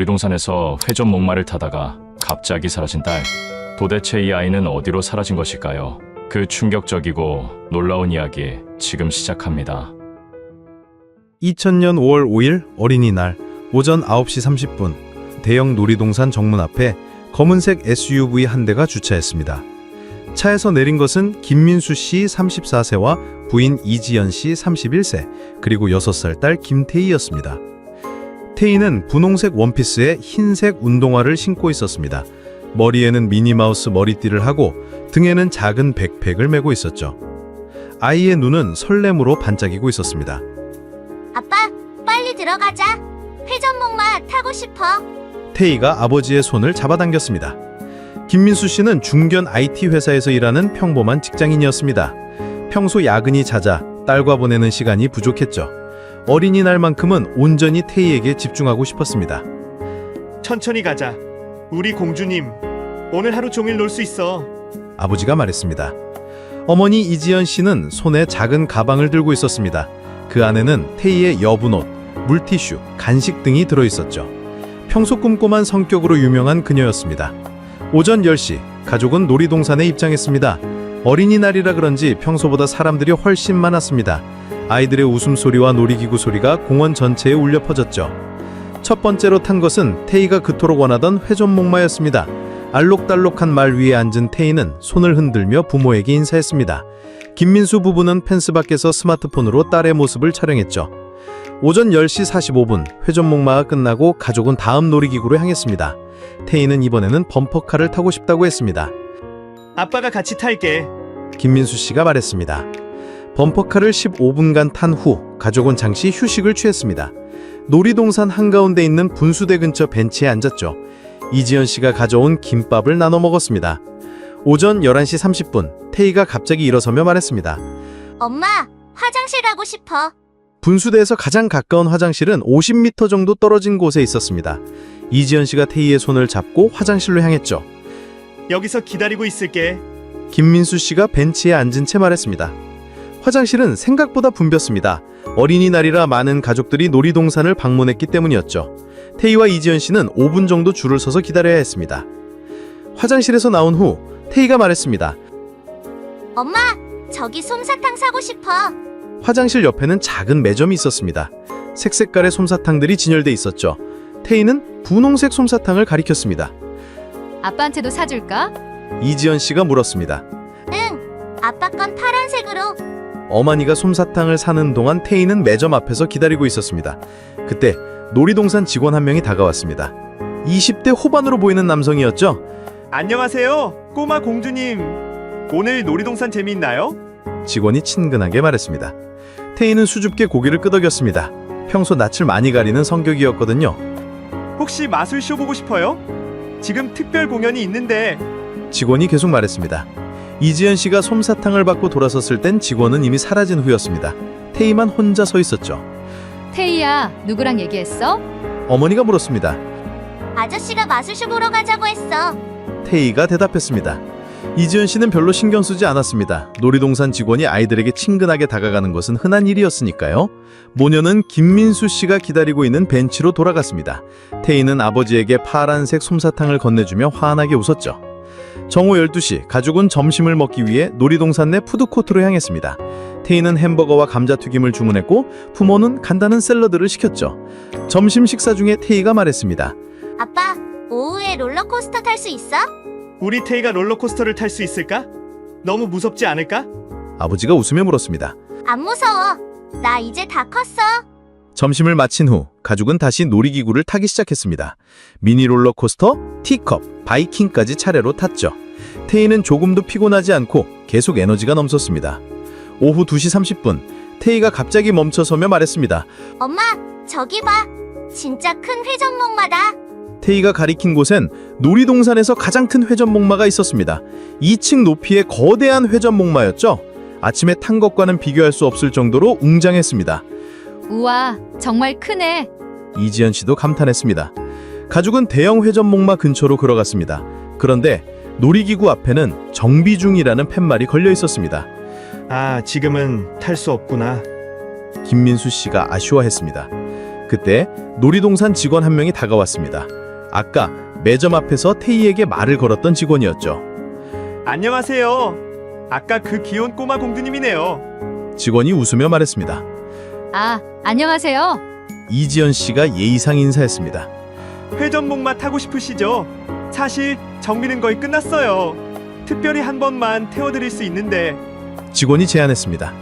놀이동산에서 회전 목마를 타다가 갑자기 사라진 딸. 도대체 이 아이는 어디로 사라진 것일까요? 그 충격적이고 놀라운 이야기 지금 시작합니다. 2000년 5월 5일 어린이날 오전 9시 30분 대형 놀이동산 정문 앞에 검은색 SUV 한 대가 주차했습니다. 차에서 내린 것은 김민수 씨 34세와 부인 이지연 씨 31세, 그리고 6살 딸 김태희였습니다. 태희는 분홍색 원피스에 흰색 운동화를 신고 있었습니다. 머리에는 미니마우스 머리띠를 하고 등에는 작은 백팩을 메고 있었죠. 아이의 눈은 설렘으로 반짝이고 있었습니다. 아빠, 빨리 들어가자. 회전목마 타고 싶어. 태희가 아버지의 손을 잡아당겼습니다. 김민수 씨는 중견 IT 회사에서 일하는 평범한 직장인이었습니다. 평소 야근이 잦아 딸과 보내는 시간이 부족했죠. 어린이날만큼은 온전히 태희에게 집중하고 싶었습니다. 천천히 가자. 우리 공주님, 오늘 하루 종일 놀 수 있어. 아버지가 말했습니다. 어머니 이지연 씨는 손에 작은 가방을 들고 있었습니다. 그 안에는 태희의 여분옷, 물티슈, 간식 등이 들어있었죠. 평소 꼼꼼한 성격으로 유명한 그녀였습니다. 오전 10시, 가족은 놀이동산에 입장했습니다. 어린이날이라 그런지 평소보다 사람들이 훨씬 많았습니다. 아이들의 웃음소리와 놀이기구 소리가 공원 전체에 울려 퍼졌죠. 첫 번째로 탄 것은 태희가 그토록 원하던 회전목마였습니다. 알록달록한 말 위에 앉은 태희는 손을 흔들며 부모에게 인사했습니다. 김민수 부부는 펜스 밖에서 스마트폰으로 딸의 모습을 촬영했죠. 오전 10시 45분 회전목마가 끝나고 가족은 다음 놀이기구로 향했습니다. 태희는 이번에는 범퍼카를 타고 싶다고 했습니다. 아빠가 같이 탈게. 김민수 씨가 말했습니다. 범퍼카를 15분간 탄 후 가족은 잠시 휴식을 취했습니다. 놀이동산 한가운데 있는 분수대 근처 벤치에 앉았죠. 이지연 씨가 가져온 김밥을 나눠 먹었습니다. 오전 11시 30분 태희가 갑자기 일어서며 말했습니다. 엄마, 화장실 가고 싶어. 분수대에서 가장 가까운 화장실은 50m 정도 떨어진 곳에 있었습니다. 이지연 씨가 태희의 손을 잡고 화장실로 향했죠. 여기서 기다리고 있을게. 김민수 씨가 벤치에 앉은 채 말했습니다. 화장실은 생각보다 붐볐습니다. 어린이날이라 많은 가족들이 놀이동산을 방문했기 때문이었죠. 태희와 이지연 씨는 5분 정도 줄을 서서 기다려야 했습니다. 화장실에서 나온 후 태희가 말했습니다. 엄마, 저기 솜사탕 사고 싶어. 화장실 옆에는 작은 매점이 있었습니다. 색색깔의 솜사탕들이 진열돼 있었죠. 태희는 분홍색 솜사탕을 가리켰습니다. 아빠한테도 사줄까? 이지연 씨가 물었습니다. 응, 아빠 건 파란색으로. 어머니가 솜사탕을 사는 동안 태희는 매점 앞에서 기다리고 있었습니다. 그때 놀이동산 직원 한 명이 다가왔습니다. 20대 후반으로 보이는 남성이었죠. 안녕하세요, 꼬마 공주님. 오늘 놀이동산 재미있나요? 직원이 친근하게 말했습니다. 태희는 수줍게 고개를 끄덕였습니다. 평소 낯을 많이 가리는 성격이었거든요. 혹시 마술쇼 보고 싶어요? 지금 특별 공연이 있는데. 직원이 계속 말했습니다. 이지연 씨가 솜사탕을 받고 돌아섰을 땐 직원은 이미 사라진 후였습니다. 태희만 혼자 서 있었죠. 태희야, 누구랑 얘기했어? 어머니가 물었습니다. 아저씨가 마술쇼 보러 가자고 했어. 태희가 대답했습니다. 이지연 씨는 별로 신경 쓰지 않았습니다. 놀이동산 직원이 아이들에게 친근하게 다가가는 것은 흔한 일이었으니까요. 모녀는 김민수 씨가 기다리고 있는 벤치로 돌아갔습니다. 태희는 아버지에게 파란색 솜사탕을 건네주며 환하게 웃었죠. 정오 12시 가족은 점심을 먹기 위해 놀이동산 내 푸드코트로 향했습니다. 태희는 햄버거와 감자튀김을 주문했고 부모는 간단한 샐러드를 시켰죠. 점심 식사 중에 태희가 말했습니다. 아빠, 오후에 롤러코스터 탈 수 있어? 우리 태희가 롤러코스터를 탈 수 있을까? 너무 무섭지 않을까? 아버지가 웃으며 물었습니다. 안 무서워. 나 이제 다 컸어. 점심을 마친 후 가족은 다시 놀이기구를 타기 시작했습니다. 미니 롤러코스터, 티컵, 바이킹까지 차례로 탔죠. 태희는 조금도 피곤하지 않고 계속 에너지가 넘쳤습니다. 오후 2시 30분 태희가 갑자기 멈춰서며 말했습니다. 엄마, 저기 봐. 진짜 큰 회전목마다. 태희가 가리킨 곳엔 놀이동산에서 가장 큰 회전목마가 있었습니다. 2층 높이의 거대한 회전목마였죠. 아침에 탄 것과는 비교할 수 없을 정도로 웅장했습니다. 우와, 정말 크네. 이지연 씨도 감탄했습니다. 가족은 대형 회전목마 근처로 걸어갔습니다. 그런데 놀이기구 앞에는 정비 중이라는 팻말이 걸려 있었습니다. 아, 지금은 탈 수 없구나. 김민수 씨가 아쉬워했습니다. 그때 놀이동산 직원 한 명이 다가왔습니다. 아까 매점 앞에서 태희에게 말을 걸었던 직원이었죠. 안녕하세요. 아까 그 귀여운 꼬마 공주님이네요. 직원이 웃으며 말했습니다. 아, 안녕하세요. 이지연 씨가 예의상 인사했습니다. 회전목마 타고 싶으시죠? 사실 정비는 거의 끝났어요. 특별히 한 번만 태워드릴 수 있는데. 직원이 제안했습니다.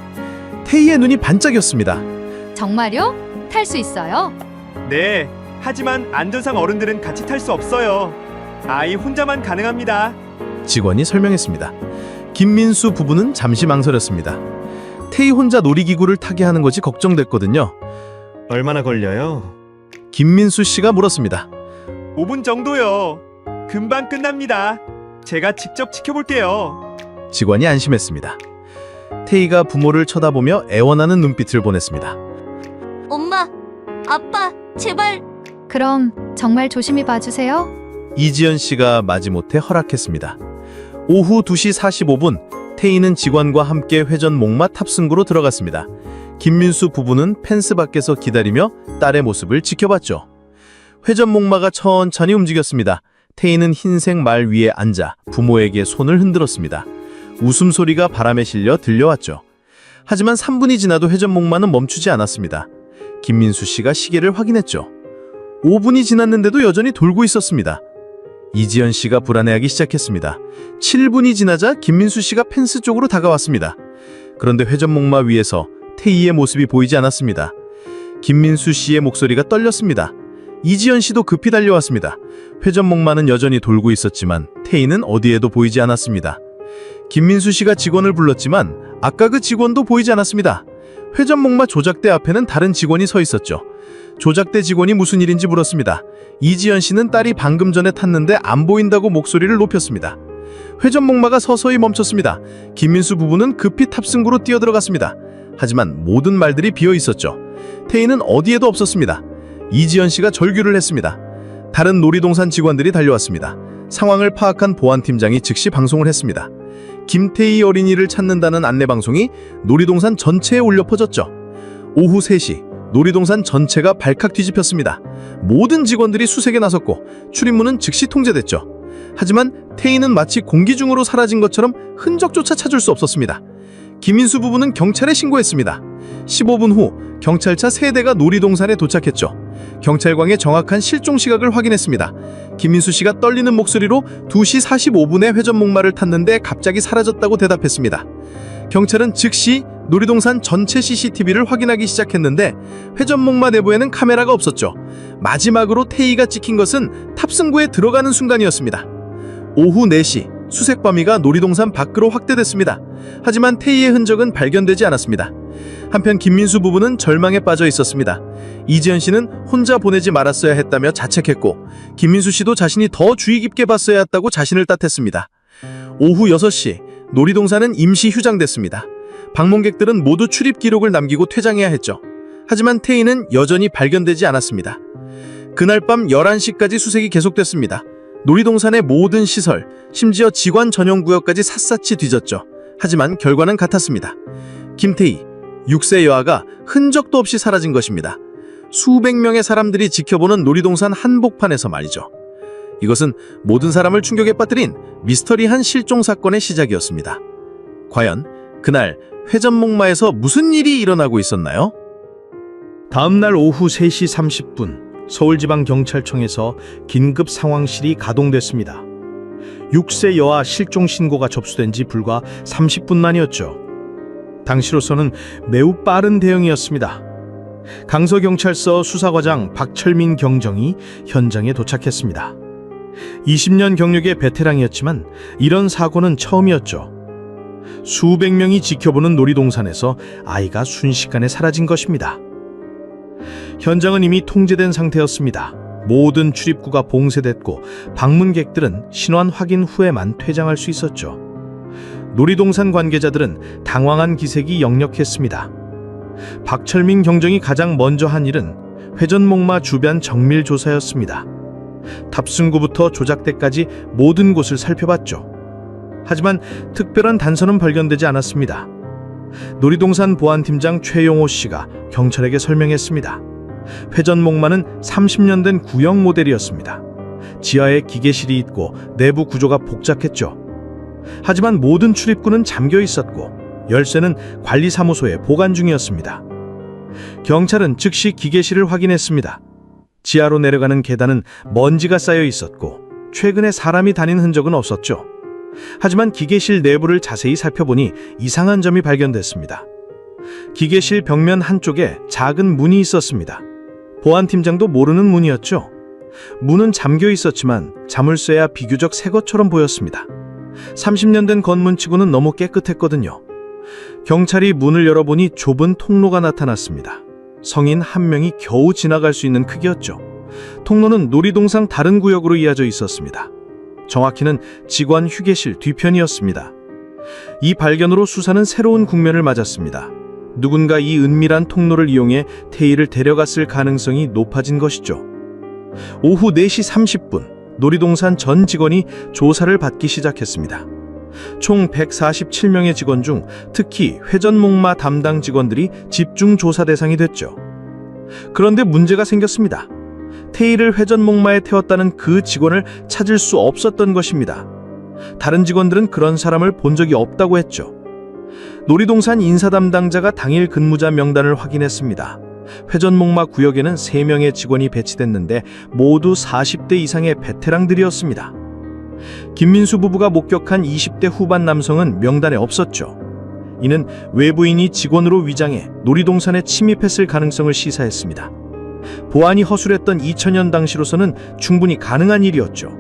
태희의 눈이 반짝였습니다. 정말요? 탈 수 있어요? 네, 하지만 안전상 어른들은 같이 탈 수 없어요. 아이 혼자만 가능합니다. 직원이 설명했습니다. 김민수 부부는 잠시 망설였습니다. 태희 혼자 놀이기구를 타게 하는 것이 걱정됐거든요. 얼마나 걸려요? 김민수 씨가 물었습니다. 5분 정도요. 금방 끝납니다. 제가 직접 지켜볼게요. 직원이 안심했습니다. 태희가 부모를 쳐다보며 애원하는 눈빛을 보냈습니다. 엄마, 아빠, 제발. 그럼 정말 조심히 봐주세요. 이지연 씨가 마지못해 허락했습니다. 오후 2시 45분 태희는 직원과 함께 회전 목마 탑승구로 들어갔습니다. 김민수 부부는 펜스 밖에서 기다리며 딸의 모습을 지켜봤죠. 회전 목마가 천천히 움직였습니다. 태희는 흰색 말 위에 앉아 부모에게 손을 흔들었습니다. 웃음소리가 바람에 실려 들려왔죠. 하지만 3분이 지나도 회전 목마는 멈추지 않았습니다. 김민수 씨가 시계를 확인했죠. 5분이 지났는데도 여전히 돌고 있었습니다. 이지연 씨가 불안해하기 시작했습니다. 7분이 지나자 김민수 씨가 펜스 쪽으로 다가왔습니다. 그런데 회전 목마 위에서 태희의 모습이 보이지 않았습니다. 김민수 씨의 목소리가 떨렸습니다. 이지연 씨도 급히 달려왔습니다. 회전 목마는 여전히 돌고 있었지만 태희는 어디에도 보이지 않았습니다. 김민수 씨가 직원을 불렀지만 아까 그 직원도 보이지 않았습니다. 회전 목마 조작대 앞에는 다른 직원이 서 있었죠. 조작대 직원이 무슨 일인지 물었습니다. 이지연 씨는 딸이 방금 전에 탔는데 안 보인다고 목소리를 높였습니다. 회전 목마가 서서히 멈췄습니다. 김민수 부부는 급히 탑승구로 뛰어들어갔습니다. 하지만 모든 말들이 비어 있었죠. 태희는 어디에도 없었습니다. 이지연 씨가 절규를 했습니다. 다른 놀이동산 직원들이 달려왔습니다. 상황을 파악한 보안팀장이 즉시 방송을 했습니다. 김태희 어린이를 찾는다는 안내방송이 놀이동산 전체에 울려 퍼졌죠. 오후 3시 놀이동산 전체가 발칵 뒤집혔습니다. 모든 직원들이 수색에 나섰고 출입문은 즉시 통제됐죠. 하지만 태희는 마치 공기 중으로 사라진 것처럼 흔적조차 찾을 수 없었습니다. 김민수 부부는 경찰에 신고했습니다. 15분 후 경찰차 3대가 놀이동산에 도착했죠. 경찰관의 정확한 실종 시각을 확인했습니다. 김민수 씨가 떨리는 목소리로 2시 45분에 회전 목마를 탔는데 갑자기 사라졌다고 대답했습니다. 경찰은 즉시 놀이동산 전체 CCTV를 확인하기 시작했는데 회전 목마 내부에는 카메라가 없었죠. 마지막으로 태희가 찍힌 것은 탑승구에 들어가는 순간이었습니다. 오후 4시 수색 범위가 놀이동산 밖으로 확대됐습니다. 하지만 태희의 흔적은 발견되지 않았습니다. 한편 김민수 부부는 절망에 빠져 있었습니다. 이지연 씨는 혼자 보내지 말았어야 했다며 자책했고 김민수 씨도 자신이 더 주의 깊게 봤어야 했다고 자신을 탓했습니다. 오후 6시 놀이동산은 임시 휴장됐습니다. 방문객들은 모두 출입 기록을 남기고 퇴장해야 했죠. 하지만 태희는 여전히 발견되지 않았습니다. 그날 밤 11시까지 수색이 계속됐습니다. 놀이동산의 모든 시설, 심지어 직원 전용 구역까지 샅샅이 뒤졌죠. 하지만 결과는 같았습니다. 김태희, 6세 여아가 흔적도 없이 사라진 것입니다. 수백 명의 사람들이 지켜보는 놀이동산 한복판에서 말이죠. 이것은 모든 사람을 충격에 빠뜨린 미스터리한 실종 사건의 시작이었습니다. 과연 그날 회전목마에서 무슨 일이 일어나고 있었나요? 다음날 오후 3시 30분 서울지방경찰청에서 긴급 상황실이 가동됐습니다. 6세 여아 실종 신고가 접수된 지 불과 30분 만이었죠. 당시로서는 매우 빠른 대응이었습니다. 강서경찰서 수사과장 박철민 경정이 현장에 도착했습니다. 20년 경력의 베테랑이었지만 이런 사고는 처음이었죠. 수백 명이 지켜보는 놀이동산에서 아이가 순식간에 사라진 것입니다. 현장은 이미 통제된 상태였습니다. 모든 출입구가 봉쇄됐고 방문객들은 신원 확인 후에만 퇴장할 수 있었죠. 놀이동산 관계자들은 당황한 기색이 역력했습니다. 박철민 경정이 가장 먼저 한 일은 회전목마 주변 정밀 조사였습니다. 탑승구부터 조작대까지 모든 곳을 살펴봤죠. 하지만 특별한 단서는 발견되지 않았습니다. 놀이동산 보안팀장 최용호 씨가 경찰에게 설명했습니다. 회전목마는 30년 된 구형 모델이었습니다. 지하에 기계실이 있고 내부 구조가 복잡했죠. 하지만 모든 출입구는 잠겨 있었고 열쇠는 관리사무소에 보관 중이었습니다. 경찰은 즉시 기계실을 확인했습니다. 지하로 내려가는 계단은 먼지가 쌓여 있었고 최근에 사람이 다닌 흔적은 없었죠. 하지만 기계실 내부를 자세히 살펴보니 이상한 점이 발견됐습니다. 기계실 벽면 한쪽에 작은 문이 있었습니다. 보안팀장도 모르는 문이었죠. 문은 잠겨 있었지만 자물쇠야 비교적 새 것처럼 보였습니다. 30년 된 건문치고는 너무 깨끗했거든요. 경찰이 문을 열어보니 좁은 통로가 나타났습니다. 성인 한 명이 겨우 지나갈 수 있는 크기였죠. 통로는 놀이동산 다른 구역으로 이어져 있었습니다. 정확히는 직원 휴게실 뒤편이었습니다. 이 발견으로 수사는 새로운 국면을 맞았습니다. 누군가 이 은밀한 통로를 이용해 태희를 데려갔을 가능성이 높아진 것이죠. 오후 4시 30분 놀이동산 전 직원이 조사를 받기 시작했습니다. 총 147명의 직원 중 특히 회전목마 담당 직원들이 집중 조사 대상이 됐죠. 그런데 문제가 생겼습니다. 태희를 회전목마에 태웠다는 그 직원을 찾을 수 없었던 것입니다. 다른 직원들은 그런 사람을 본 적이 없다고 했죠. 놀이동산 인사 담당자가 당일 근무자 명단을 확인했습니다. 회전목마 구역에는 3명의 직원이 배치됐는데 모두 40대 이상의 베테랑들이었습니다. 김민수 부부가 목격한 20대 후반 남성은 명단에 없었죠. 이는 외부인이 직원으로 위장해 놀이동산에 침입했을 가능성을 시사했습니다. 보안이 허술했던 2000년 당시로서는 충분히 가능한 일이었죠.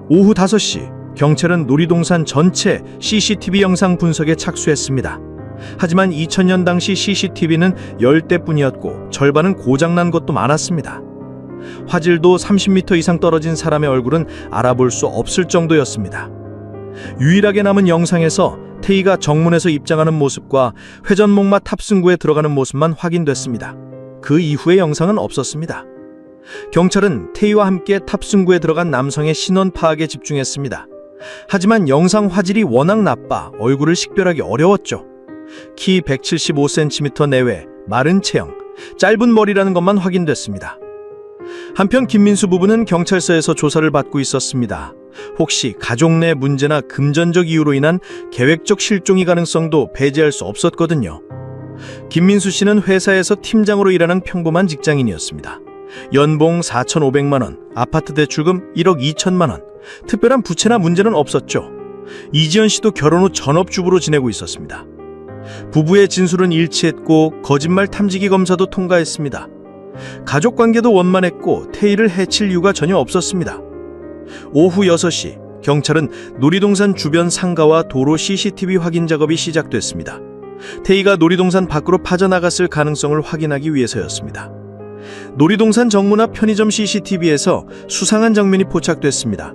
오후 5시 경찰은 놀이동산 전체 CCTV 영상 분석에 착수했습니다. 하지만 2000년 당시 CCTV는 10대뿐이었고 절반은 고장난 것도 많았습니다. 화질도 30m 이상 떨어진 사람의 얼굴은 알아볼 수 없을 정도였습니다. 유일하게 남은 영상에서 태희가 정문에서 입장하는 모습과 회전목마 탑승구에 들어가는 모습만 확인됐습니다. 그 이후의 영상은 없었습니다. 경찰은 태희와 함께 탑승구에 들어간 남성의 신원 파악에 집중했습니다. 하지만 영상 화질이 워낙 나빠 얼굴을 식별하기 어려웠죠. 키 175cm 내외, 마른 체형, 짧은 머리라는 것만 확인됐습니다. 한편 김민수 부부는 경찰서에서 조사를 받고 있었습니다. 혹시 가족 내 문제나 금전적 이유로 인한 계획적 실종이 가능성도 배제할 수 없었거든요. 김민수 씨는 회사에서 팀장으로 일하는 평범한 직장인이었습니다. 연봉 4,500만 원, 아파트 대출금 1억 2천만 원, 특별한 부채나 문제는 없었죠. 이지연 씨도 결혼 후 전업주부로 지내고 있었습니다. 부부의 진술은 일치했고 거짓말 탐지기 검사도 통과했습니다. 가족관계도 원만했고 태희를 해칠 이유가 전혀 없었습니다. 오후 6시 경찰은 놀이동산 주변 상가와 도로 CCTV 확인 작업이 시작됐습니다. 태희가 놀이동산 밖으로 빠져나갔을 가능성을 확인하기 위해서였습니다. 놀이동산 정문 앞 편의점 CCTV에서 수상한 장면이 포착됐습니다.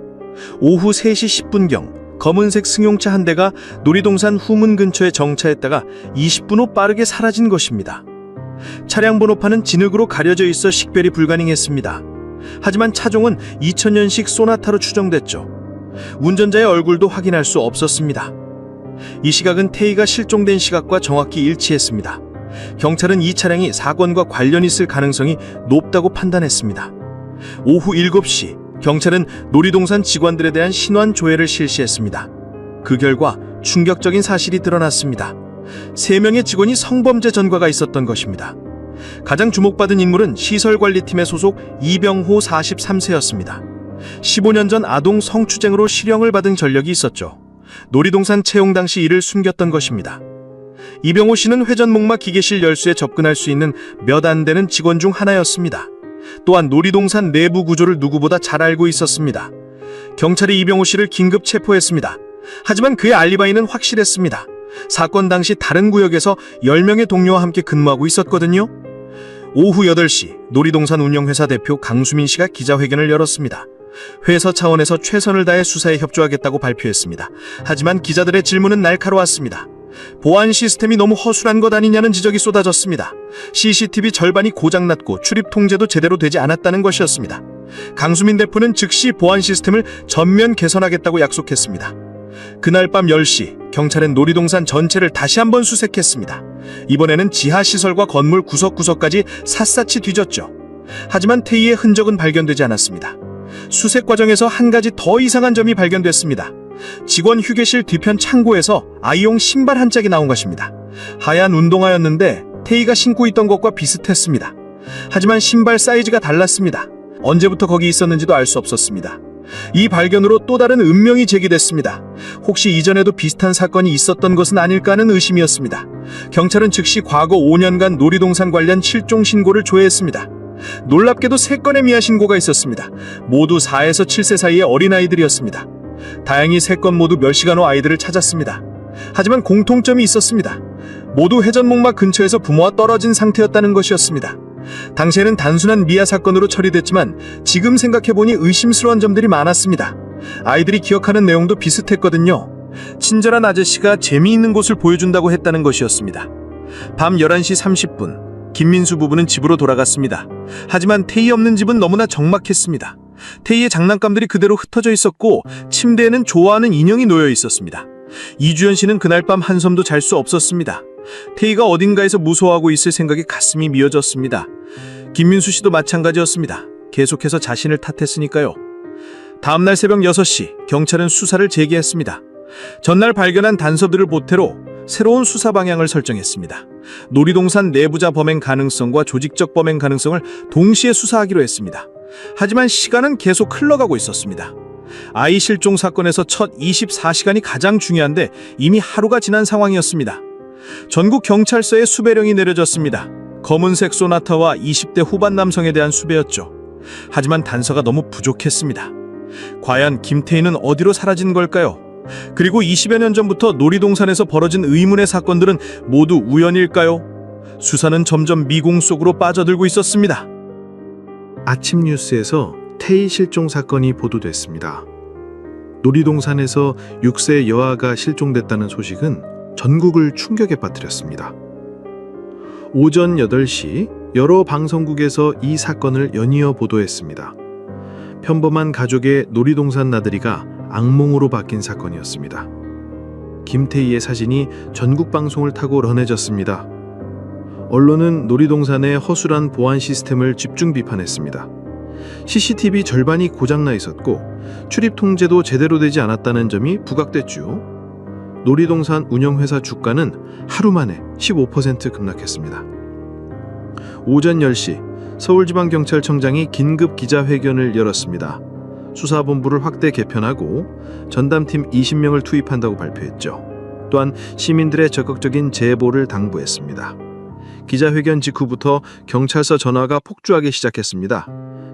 오후 3시 10분경 검은색 승용차 한 대가 놀이동산 후문 근처에 정차했다가 20분 후 빠르게 사라진 것입니다. 차량 번호판은 진흙으로 가려져 있어 식별이 불가능했습니다. 하지만 차종은 2000년식 소나타로 추정됐죠. 운전자의 얼굴도 확인할 수 없었습니다. 이 시각은 태희가 실종된 시각과 정확히 일치했습니다. 경찰은 이 차량이 사건과 관련 있을 가능성이 높다고 판단했습니다. 오후 7시 경찰은 놀이동산 직원들에 대한 신원 조회를 실시했습니다. 그 결과 충격적인 사실이 드러났습니다. 3명의 직원이 성범죄 전과가 있었던 것입니다. 가장 주목받은 인물은 시설관리팀의 소속 이병호 43세였습니다. 15년 전 아동 성추행으로 실형을 받은 전력이 있었죠. 놀이동산 채용 당시 이를 숨겼던 것입니다. 이병호 씨는 회전목마 기계실 열쇠에 접근할 수 있는 몇 안 되는 직원 중 하나였습니다. 또한 놀이동산 내부 구조를 누구보다 잘 알고 있었습니다. 경찰이 이병호 씨를 긴급 체포했습니다. 하지만 그의 알리바이는 확실했습니다. 사건 당시 다른 구역에서 10명의 동료와 함께 근무하고 있었거든요. 오후 8시 놀이동산 운영회사 대표 강수민 씨가 기자회견을 열었습니다. 회사 차원에서 최선을 다해 수사에 협조하겠다고 발표했습니다. 하지만 기자들의 질문은 날카로웠습니다. 보안 시스템이 너무 허술한 것 아니냐는 지적이 쏟아졌습니다. CCTV 절반이 고장났고 출입 통제도 제대로 되지 않았다는 것이었습니다. 강수민 대표는 즉시 보안 시스템을 전면 개선하겠다고 약속했습니다. 그날 밤 10시 경찰은 놀이동산 전체를 다시 한번 수색했습니다. 이번에는 지하시설과 건물 구석구석까지 샅샅이 뒤졌죠. 하지만 태희의 흔적은 발견되지 않았습니다. 수색 과정에서 한 가지 더 이상한 점이 발견됐습니다. 직원 휴게실 뒤편 창고에서 아이용 신발 한 짝이 나온 것입니다. 하얀 운동화였는데 태희가 신고 있던 것과 비슷했습니다. 하지만 신발 사이즈가 달랐습니다. 언제부터 거기 있었는지도 알 수 없었습니다. 이 발견으로 또 다른 은명이 제기됐습니다. 혹시 이전에도 비슷한 사건이 있었던 것은 아닐까 하는 의심이었습니다. 경찰은 즉시 과거 5년간 놀이동산 관련 실종 신고를 조회했습니다. 놀랍게도 3건의 미아 신고가 있었습니다. 모두 4에서 7세 사이의 어린아이들이었습니다. 다행히 3건 모두 몇 시간 후 아이들을 찾았습니다. 하지만 공통점이 있었습니다. 모두 회전목마 근처에서 부모와 떨어진 상태였다는 것이었습니다. 당시에는 단순한 미아 사건으로 처리됐지만 지금 생각해보니 의심스러운 점들이 많았습니다. 아이들이 기억하는 내용도 비슷했거든요. 친절한 아저씨가 재미있는 곳을 보여준다고 했다는 것이었습니다. 밤 11시 30분 김민수 부부는 집으로 돌아갔습니다. 하지만 태희 없는 집은 너무나 적막했습니다. 태희의 장난감들이 그대로 흩어져 있었고 침대에는 좋아하는 인형이 놓여 있었습니다. 이주연 씨는 그날 밤 한숨도 잘 수 없었습니다. 태희가 어딘가에서 무서워하고 있을 생각에 가슴이 미어졌습니다. 김민수 씨도 마찬가지였습니다. 계속해서 자신을 탓했으니까요. 다음날 새벽 6시 경찰은 수사를 재개했습니다. 전날 발견한 단서들을 보태로 새로운 수사 방향을 설정했습니다. 놀이동산 내부자 범행 가능성과 조직적 범행 가능성을 동시에 수사하기로 했습니다. 하지만 시간은 계속 흘러가고 있었습니다. 아이 실종 사건에서 첫 24시간이 가장 중요한데 이미 하루가 지난 상황이었습니다. 전국 경찰서에 수배령이 내려졌습니다. 검은색 소나타와 20대 후반 남성에 대한 수배였죠. 하지만 단서가 너무 부족했습니다. 과연 김태희는 어디로 사라진 걸까요? 그리고 20여 년 전부터 놀이동산에서 벌어진 의문의 사건들은 모두 우연일까요? 수사는 점점 미궁 속으로 빠져들고 있었습니다. 아침 뉴스에서 태희 실종 사건이 보도됐습니다. 놀이동산에서 6세 여아가 실종됐다는 소식은 전국을 충격에 빠뜨렸습니다. 오전 8시 여러 방송국에서 이 사건을 연이어 보도했습니다. 평범한 가족의 놀이동산 나들이가 악몽으로 바뀐 사건이었습니다. 김태희의 사진이 전국 방송을 타고 런해졌습니다. 언론은 놀이동산의 허술한 보안 시스템을 집중 비판했습니다. CCTV 절반이 고장나 있었고 출입 통제도 제대로 되지 않았다는 점이 부각됐죠. 놀이동산 운영회사 주가는 하루 만에 15% 급락했습니다. 오전 10시 서울지방경찰청장이 긴급 기자회견을 열었습니다. 수사본부를 확대 개편하고 전담팀 20명을 투입한다고 발표했죠. 또한 시민들의 적극적인 제보를 당부했습니다. 기자회견 직후부터 경찰서 전화가 폭주하기 시작했습니다.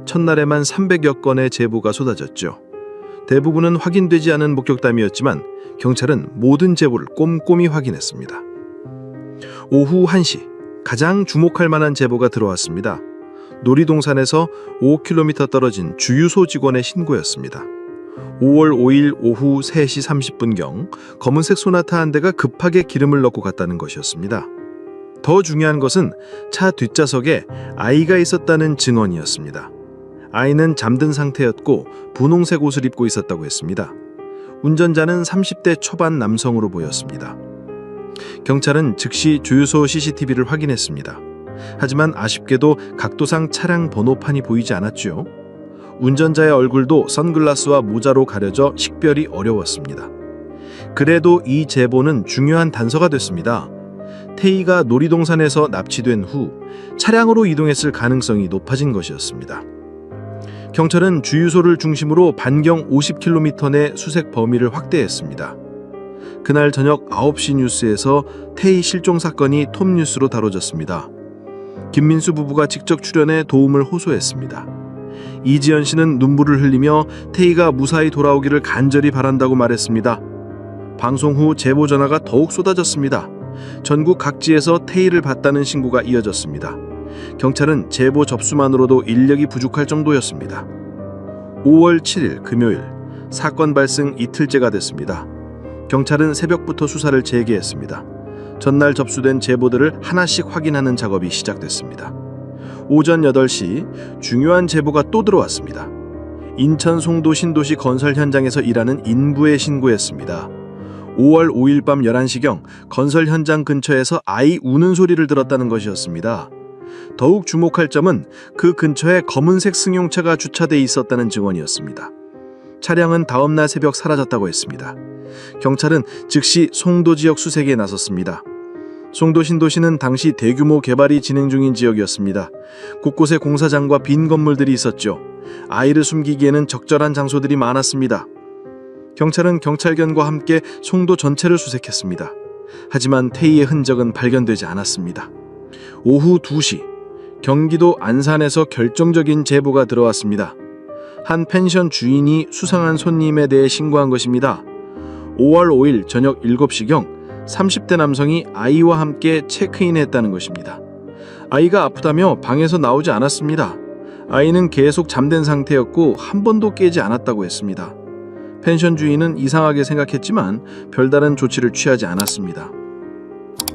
첫날에만 300여 건의 제보가 쏟아졌죠. 대부분은 확인되지 않은 목격담이었지만 경찰은 모든 제보를 꼼꼼히 확인했습니다. 오후 1시 가장 주목할 만한 제보가 들어왔습니다. 놀이동산에서 5km 떨어진 주유소 직원의 신고였습니다. 5월 5일 오후 3시 30분경 검은색 소나타 한 대가 급하게 기름을 넣고 갔다는 것이었습니다. 더 중요한 것은 차 뒷좌석에 아이가 있었다는 증언이었습니다. 아이는 잠든 상태였고 분홍색 옷을 입고 있었다고 했습니다. 운전자는 30대 초반 남성으로 보였습니다. 경찰은 즉시 주유소 CCTV를 확인했습니다. 하지만 아쉽게도 각도상 차량 번호판이 보이지 않았죠. 운전자의 얼굴도 선글라스와 모자로 가려져 식별이 어려웠습니다. 그래도 이 제보는 중요한 단서가 됐습니다. 태희가 놀이동산에서 납치된 후 차량으로 이동했을 가능성이 높아진 것이었습니다. 경찰은 주유소를 중심으로 반경 50km 내 수색 범위를 확대했습니다. 그날 저녁 9시 뉴스에서 태희 실종 사건이 톱뉴스로 다뤄졌습니다. 김민수 부부가 직접 출연해 도움을 호소했습니다. 이지연 씨는 눈물을 흘리며 태희가 무사히 돌아오기를 간절히 바란다고 말했습니다. 방송 후 제보 전화가 더욱 쏟아졌습니다. 전국 각지에서 태희를 봤다는 신고가 이어졌습니다. 경찰은 제보 접수만으로도 인력이 부족할 정도였습니다. 5월 7일 금요일 사건 발생 이틀째가 됐습니다. 경찰은 새벽부터 수사를 재개했습니다. 전날 접수된 제보들을 하나씩 확인하는 작업이 시작됐습니다. 오전 8시 중요한 제보가 또 들어왔습니다. 인천 송도 신도시 건설 현장에서 일하는 인부의 신고였습니다. 5월 5일 밤 11시경 건설 현장 근처에서 아이 우는 소리를 들었다는 것이었습니다. 더욱 주목할 점은 그 근처에 검은색 승용차가 주차돼 있었다는 증언이었습니다. 차량은 다음날 새벽 사라졌다고 했습니다. 경찰은 즉시 송도 지역 수색에 나섰습니다. 송도 신도시는 당시 대규모 개발이 진행 중인 지역이었습니다. 곳곳에 공사장과 빈 건물들이 있었죠. 아이를 숨기기에는 적절한 장소들이 많았습니다. 경찰은 경찰견과 함께 송도 전체를 수색했습니다. 하지만 태희의 흔적은 발견되지 않았습니다. 오후 2시, 경기도 안산에서 결정적인 제보가 들어왔습니다. 한 펜션 주인이 수상한 손님에 대해 신고한 것입니다. 5월 5일 저녁 7시경 30대 남성이 아이와 함께 체크인했다는 것입니다. 아이가 아프다며 방에서 나오지 않았습니다. 아이는 계속 잠든 상태였고 한 번도 깨지 않았다고 했습니다. 펜션 주인은 이상하게 생각했지만 별다른 조치를 취하지 않았습니다.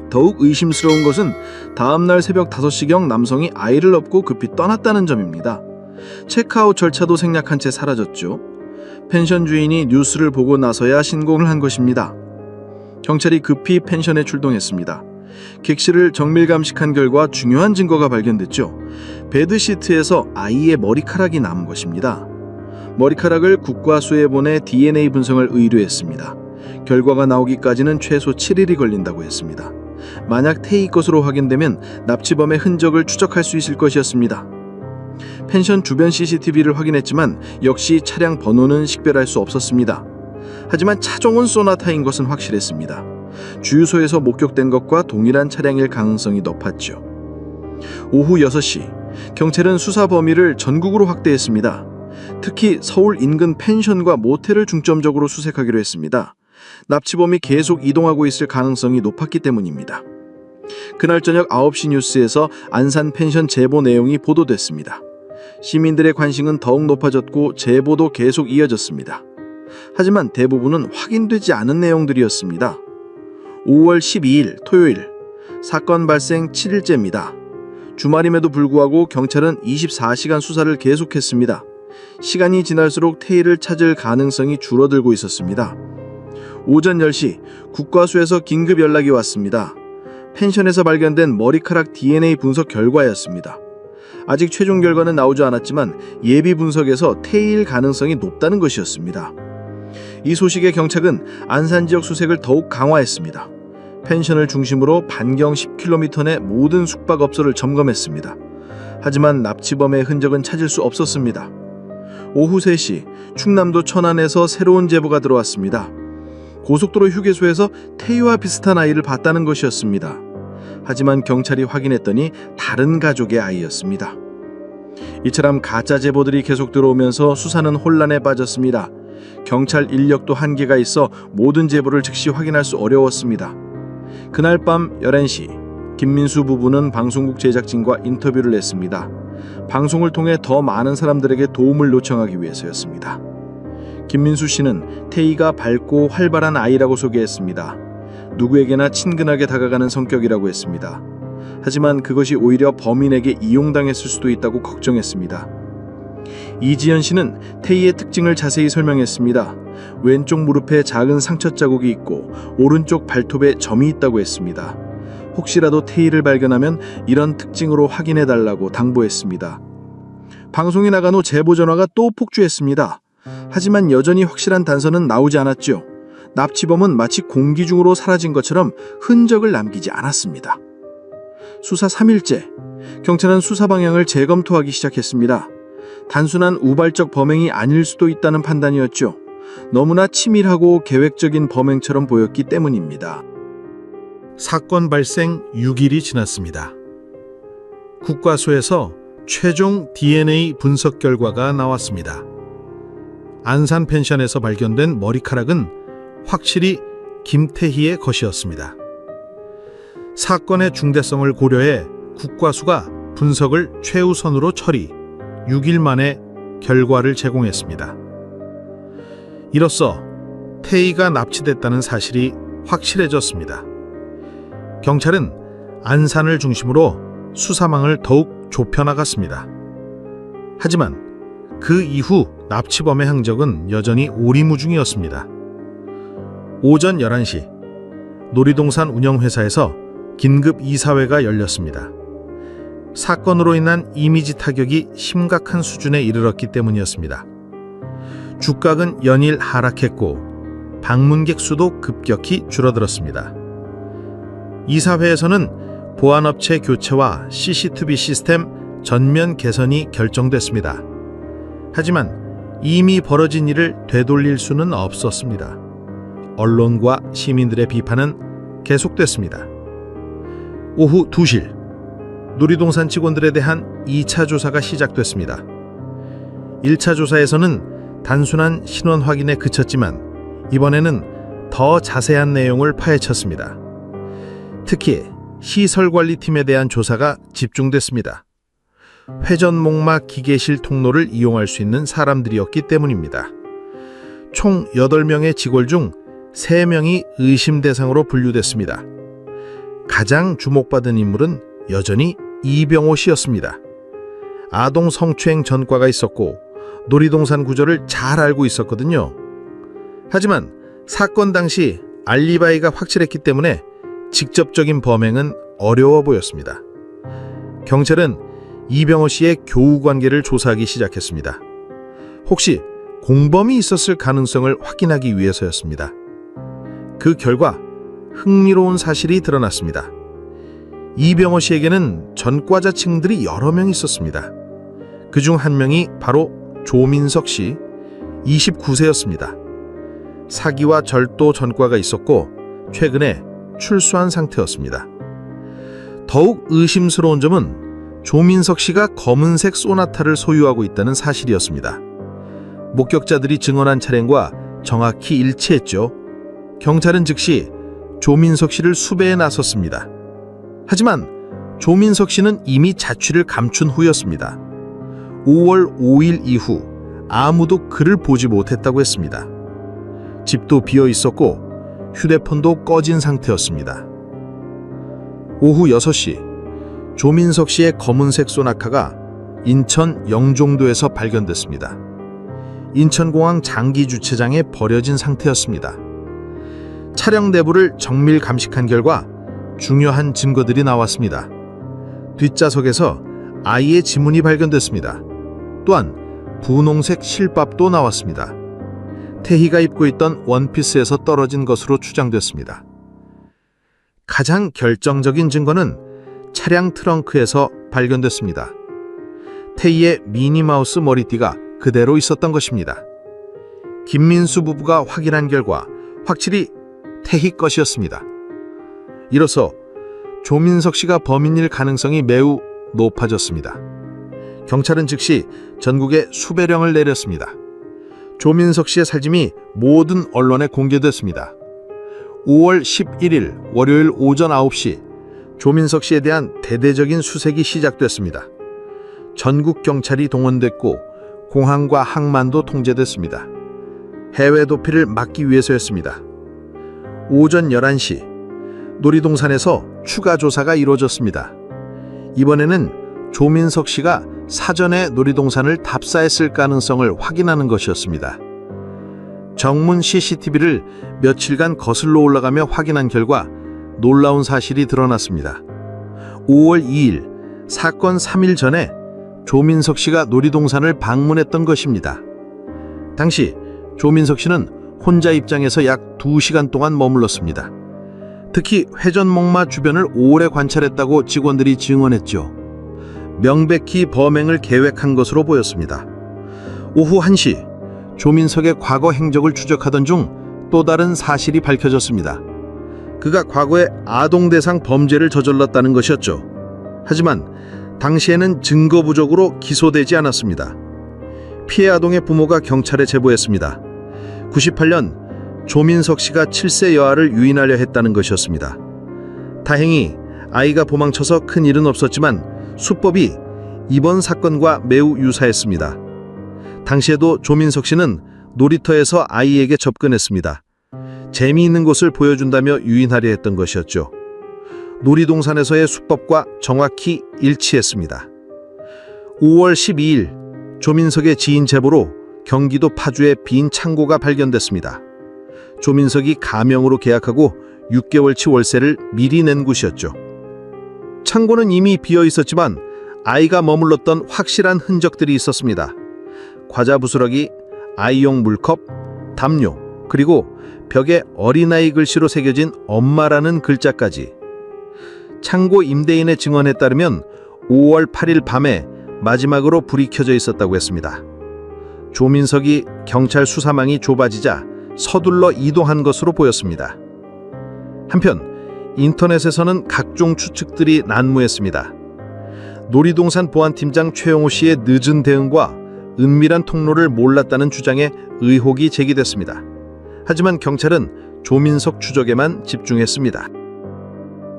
더욱 의심스러운 것은 다음날 새벽 5시경 남성이 아이를 업고 급히 떠났다는 점입니다. 체크아웃 절차도 생략한 채 사라졌죠. 펜션 주인이 뉴스를 보고 나서야 신고를 한 것입니다. 경찰이 급히 펜션에 출동했습니다. 객실을 정밀 감식한 결과 중요한 증거가 발견됐죠. 베드시트에서 아이의 머리카락이 남은 것입니다. 머리카락을 국과수에 보내 DNA 분석을 의뢰했습니다. 결과가 나오기까지는 최소 7일이 걸린다고 했습니다. 만약 태희 것으로 확인되면 납치범의 흔적을 추적할 수 있을 것이었습니다. 펜션 주변 CCTV를 확인했지만 역시 차량 번호는 식별할 수 없었습니다. 하지만 차종은 소나타인 것은 확실했습니다. 주유소에서 목격된 것과 동일한 차량일 가능성이 높았죠. 오후 6시, 경찰은 수사 범위를 전국으로 확대했습니다. 특히 서울 인근 펜션과 모텔을 중점적으로 수색하기로 했습니다. 납치범이 계속 이동하고 있을 가능성이 높았기 때문입니다. 그날 저녁 9시 뉴스에서 안산 펜션 제보 내용이 보도됐습니다. 시민들의 관심은 더욱 높아졌고 제보도 계속 이어졌습니다. 하지만 대부분은 확인되지 않은 내용들이었습니다. 5월 12일 토요일, 사건 발생 7일째입니다. 주말임에도 불구하고 경찰은 24시간 수사를 계속했습니다. 시간이 지날수록 태희를 찾을 가능성이 줄어들고 있었습니다. 오전 10시, 국과수에서 긴급 연락이 왔습니다. 펜션에서 발견된 머리카락 DNA 분석 결과였습니다. 아직 최종 결과는 나오지 않았지만 예비 분석에서 태희일 가능성이 높다는 것이었습니다. 이 소식에 경찰은 안산 지역 수색을 더욱 강화했습니다. 펜션을 중심으로 반경 10km 내 모든 숙박업소를 점검했습니다. 하지만 납치범의 흔적은 찾을 수 없었습니다. 오후 3시, 충남도 천안에서 새로운 제보가 들어왔습니다. 고속도로 휴게소에서 태희와 비슷한 아이를 봤다는 것이었습니다. 하지만 경찰이 확인했더니 다른 가족의 아이였습니다. 이처럼 가짜 제보들이 계속 들어오면서 수사는 혼란에 빠졌습니다. 경찰 인력도 한계가 있어 모든 제보를 즉시 확인할 수 어려웠습니다. 그날 밤 11시, 김민수 부부는 방송국 제작진과 인터뷰를 했습니다. 방송을 통해 더 많은 사람들에게 도움을 요청하기 위해서였습니다. 김민수 씨는 태희가 밝고 활발한 아이라고 소개했습니다. 누구에게나 친근하게 다가가는 성격이라고 했습니다. 하지만 그것이 오히려 범인에게 이용당했을 수도 있다고 걱정했습니다. 이지연 씨는 태희의 특징을 자세히 설명했습니다. 왼쪽 무릎에 작은 상처 자국이 있고 오른쪽 발톱에 점이 있다고 했습니다. 혹시라도 태희를 발견하면 이런 특징으로 확인해달라고 당부했습니다. 방송이 나간 후 제보 전화가 또 폭주했습니다. 하지만 여전히 확실한 단서는 나오지 않았죠. 납치범은 마치 공기 중으로 사라진 것처럼 흔적을 남기지 않았습니다. 수사 3일째, 경찰은 수사 방향을 재검토하기 시작했습니다. 단순한 우발적 범행이 아닐 수도 있다는 판단이었죠. 너무나 치밀하고 계획적인 범행처럼 보였기 때문입니다. 사건 발생 6일이 지났습니다. 국과수에서 최종 DNA 분석 결과가 나왔습니다. 안산 펜션에서 발견된 머리카락은 확실히 김태희의 것이었습니다. 사건의 중대성을 고려해 국과수가 분석을 최우선으로 처리, 6일 만에 결과를 제공했습니다. 이로써 태희가 납치됐다는 사실이 확실해졌습니다. 경찰은 안산을 중심으로 수사망을 더욱 좁혀나갔습니다. 하지만 그 이후 납치범의 행적은 여전히 오리무중이었습니다. 오전 11시 놀이동산 운영회사에서 긴급 이사회가 열렸습니다. 사건으로 인한 이미지 타격이 심각한 수준에 이르렀기 때문이었습니다. 주가는 연일 하락했고 방문객 수도 급격히 줄어들었습니다. 이사회에서는 보안업체 교체와 CCTV 시스템 전면 개선이 결정됐습니다. 하지만 이미 벌어진 일을 되돌릴 수는 없었습니다. 언론과 시민들의 비판은 계속됐습니다. 오후 2시 놀이동산 직원들에 대한 2차 조사가 시작됐습니다. 1차 조사에서는 단순한 신원 확인에 그쳤지만 이번에는 더 자세한 내용을 파헤쳤습니다. 특히 시설관리팀에 대한 조사가 집중됐습니다. 회전목마 기계실 통로를 이용할 수 있는 사람들이었기 때문입니다. 총 8명의 직원 중 3명이 의심 대상으로 분류됐습니다. 가장 주목받은 인물은 여전히 이병호 씨였습니다. 아동 성추행 전과가 있었고 놀이동산 구조를 잘 알고 있었거든요. 하지만 사건 당시 알리바이가 확실했기 때문에 직접적인 범행은 어려워 보였습니다. 경찰은 이병호 씨의 교우 관계를 조사하기 시작했습니다. 혹시 공범이 있었을 가능성을 확인하기 위해서였습니다. 그 결과 흥미로운 사실이 드러났습니다. 이병호 씨에게는 전과자층들이 여러 명 있었습니다. 그중 한 명이 바로 조민석 씨, 29세였습니다. 사기와 절도 전과가 있었고 최근에 출소한 상태였습니다. 더욱 의심스러운 점은 조민석 씨가 검은색 소나타를 소유하고 있다는 사실이었습니다. 목격자들이 증언한 차량과 정확히 일치했죠. 경찰은 즉시 조민석 씨를 수배에 나섰습니다. 하지만 조민석 씨는 이미 자취를 감춘 후였습니다. 5월 5일 이후 아무도 그를 보지 못했다고 했습니다. 집도 비어 있었고 휴대폰도 꺼진 상태였습니다. 오후 6시 조민석 씨의 검은색 소나타가 인천 영종도에서 발견됐습니다. 인천공항 장기 주차장에 버려진 상태였습니다. 차량 내부를 정밀 감식한 결과 중요한 증거들이 나왔습니다. 뒷좌석에서 아이의 지문이 발견됐습니다. 또한 분홍색 실밥도 나왔습니다. 태희가 입고 있던 원피스에서 떨어진 것으로 추정됐습니다. 가장 결정적인 증거는 차량 트렁크에서 발견됐습니다. 태희의 미니마우스 머리띠가 그대로 있었던 것입니다. 김민수 부부가 확인한 결과 확실히 태희 것이었습니다. 이로써 조민석 씨가 범인일 가능성이 매우 높아졌습니다. 경찰은 즉시 전국에 수배령을 내렸습니다. 조민석 씨의 살짐이 모든 언론에 공개됐습니다. 5월 11일 월요일 오전 9시 조민석 씨에 대한 대대적인 수색이 시작됐습니다. 전국 경찰이 동원됐고 공항과 항만도 통제됐습니다. 해외 도피를 막기 위해서였습니다. 오전 11시 놀이동산에서 추가 조사가 이루어졌습니다. 이번에는 조민석 씨가 사전에 놀이동산을 답사했을 가능성을 확인하는 것이었습니다. 정문 CCTV를 며칠간 거슬러 올라가며 확인한 결과 놀라운 사실이 드러났습니다. 5월 2일 사건 3일 전에 조민석 씨가 놀이동산을 방문했던 것입니다. 당시 조민석 씨는 혼자 입장에서 약 2시간 동안 머물렀습니다. 특히 회전목마 주변을 오래 관찰했다고 직원들이 증언했죠. 명백히 범행을 계획한 것으로 보였습니다. 오후 1시 조민석의 과거 행적을 추적하던 중 또 다른 사실이 밝혀졌습니다. 그가 과거에 아동 대상 범죄를 저질렀다는 것이었죠. 하지만 당시에는 증거 부족으로 기소되지 않았습니다. 피해 아동의 부모가 경찰에 제보했습니다. 98년 조민석 씨가 7세 여아를 유인하려 했다는 것이었습니다. 다행히 아이가 도망쳐서 큰 일은 없었지만 수법이 이번 사건과 매우 유사했습니다. 당시에도 조민석 씨는 놀이터에서 아이에게 접근했습니다. 재미있는 곳을 보여준다며 유인하려 했던 것이었죠. 놀이동산에서의 수법과 정확히 일치했습니다. 5월 12일 조민석의 지인 제보로 경기도 파주의 빈 창고가 발견됐습니다. 조민석이 가명으로 계약하고 6개월치 월세를 미리 낸 곳이었죠. 창고는 이미 비어 있었지만 아이가 머물렀던 확실한 흔적들이 있었습니다. 과자 부스러기, 아이용 물컵, 담요, 그리고 벽에 어린아이 글씨로 새겨진 엄마라는 글자까지. 창고 임대인의 증언에 따르면 5월 8일 밤에 마지막으로 불이 켜져 있었다고 했습니다. 조민석이 경찰 수사망이 좁아지자 서둘러 이동한 것으로 보였습니다. 한편 인터넷에서는 각종 추측들이 난무했습니다. 놀이동산 보안팀장 최영호 씨의 늦은 대응과 은밀한 통로를 몰랐다는 주장에 의혹이 제기됐습니다. 하지만 경찰은 조민석 추적에만 집중했습니다.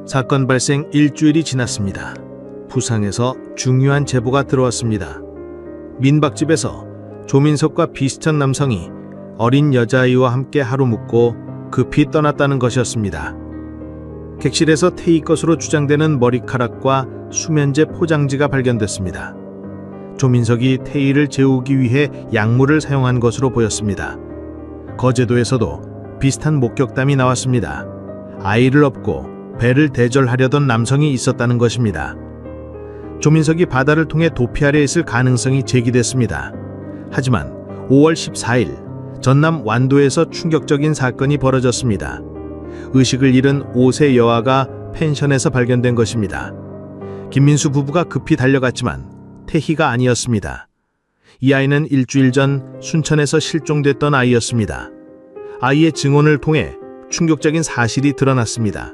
사건 발생 일주일이 지났습니다. 부상에서 중요한 제보가 들어왔습니다. 민박집에서 조민석과 비슷한 남성이 어린 여자아이와 함께 하루 묵고 급히 떠났다는 것이었습니다. 객실에서 태희 것으로 주장되는 머리카락과 수면제 포장지가 발견됐습니다. 조민석이 태희를 재우기 위해 약물을 사용한 것으로 보였습니다. 거제도에서도 비슷한 목격담이 나왔습니다. 아이를 업고 배를 대절하려던 남성이 있었다는 것입니다. 조민석이 바다를 통해 도피하려 했을 가능성이 제기됐습니다. 하지만 5월 14일 전남 완도에서 충격적인 사건이 벌어졌습니다. 의식을 잃은 5세 여아가 펜션에서 발견된 것입니다. 김민수 부부가 급히 달려갔지만 태희가 아니었습니다. 이 아이는 일주일 전 순천에서 실종됐던 아이였습니다. 아이의 증언을 통해 충격적인 사실이 드러났습니다.